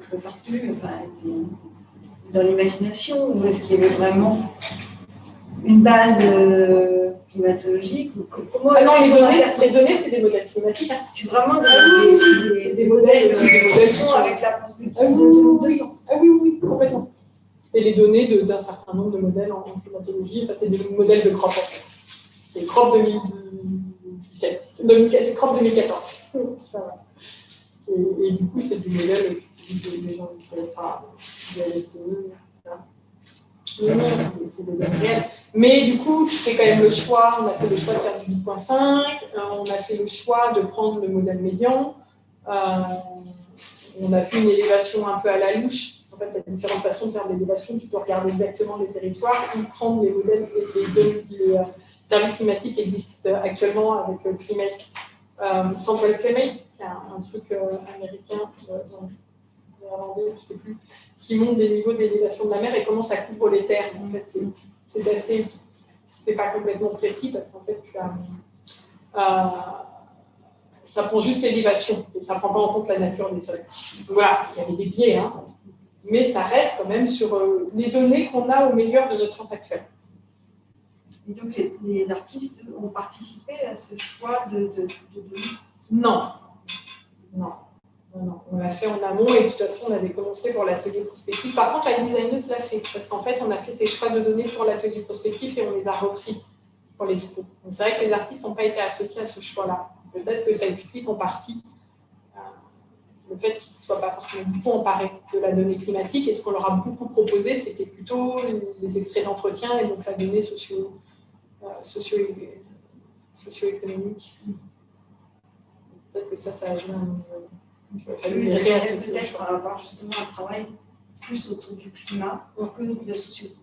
Speaker 7: un peu partout, étaient dans l'imagination, ou est-ce qu'il y avait vraiment une base climatologique?
Speaker 2: Non, les données, c'est des modèles climatiques.
Speaker 7: C'est vraiment des modèles avec la perspective de 200.
Speaker 2: Ah oui, complètement. Et les données d'un certain nombre de modèles en climatologie, c'est des modèles de CROP. C'est CROP 2017. C'est CROP 2014. Ça va. Et du coup, c'est des modèles qui utilisent des gens qui peuvent faire du LSE. Non, c'est des données réelles. Mais du coup, tu fais quand même le choix. On a fait le choix de faire du 8.5. On a fait le choix de prendre le modèle médian. On a fait une élévation un peu à la louche. En fait, il y a différentes façons de faire de l'élévation. Tu peux regarder exactement les territoires ou prendre les modèles les services climatiques qui existent actuellement avec Climate, Central Climate, qui est un truc américain, néerlandais, je ne sais plus, qui montre des niveaux d'élévation de la mer et comment ça couvre les terres. En fait, c'est pas complètement précis parce qu'en fait, ça prend juste l'élévation et ça ne prend pas en compte la nature des sols. Donc, voilà, il y avait des biais, mais ça reste quand même sur les données qu'on a au meilleur de notre science actuelle.
Speaker 7: Et donc, les artistes ont participé à ce choix de données?
Speaker 2: Non. On l'a fait en amont et de toute façon, on avait commencé pour l'atelier prospectif. Par contre, la designeuse l'a fait parce qu'en fait, on a fait ces choix de données pour l'atelier prospectif et on les a repris pour l'expo. Donc, c'est vrai que les artistes n'ont pas été associés à ce choix-là. Peut-être que ça explique en partie le fait qu'ils ne soient pas forcément beaucoup emparés de la donnée climatique. Et ce qu'on leur a beaucoup proposé, c'était plutôt les extraits d'entretien et donc la donnée socio-économique. Peut-être que ça a joué un...
Speaker 7: Peut-être avoir justement un travail plus autour du climat que de la société.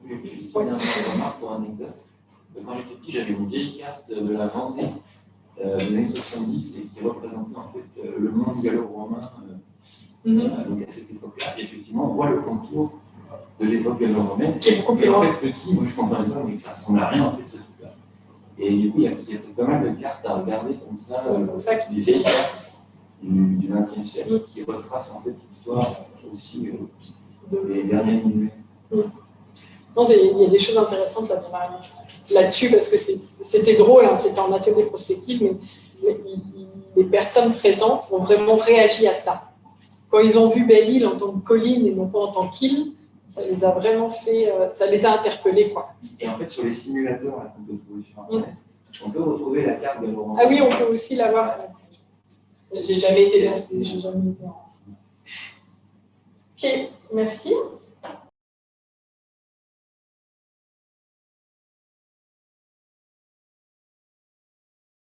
Speaker 6: Juste une remarque pour anecdote. Quand j'étais petit, j'avais une vieille carte de la Vendée des années 70 et qui représentait en fait le monde gallo-romain donc à cette époque-là. Et effectivement, on voit le contour de l'époque gallo-romaine. Et en fait, petit, moi je comprenais pas, mais que ça ressemble à rien en fait ce truc-là. Et du coup, il y a pas mal de cartes à regarder comme ça, des vieilles cartes du XXe siècle qui retracent en fait l'histoire aussi des derniers millénaires.
Speaker 2: Non, il y a des choses intéressantes là-dessus parce que c'était drôle, c'était en atelier prospectif, mais les personnes présentes ont vraiment réagi à ça. Quand ils ont vu Belle-Île en tant que colline et non pas en tant qu'île, ça les a vraiment fait, ça les a interpellés, quoi.
Speaker 6: Et en fait, sur les simulateurs là, qu'on peut trouver sur Internet, on peut retrouver la carte de Laurent.
Speaker 2: Ah oui, on peut aussi l'avoir. J'ai jamais été lancée, j'ai jamais été. Ok, merci.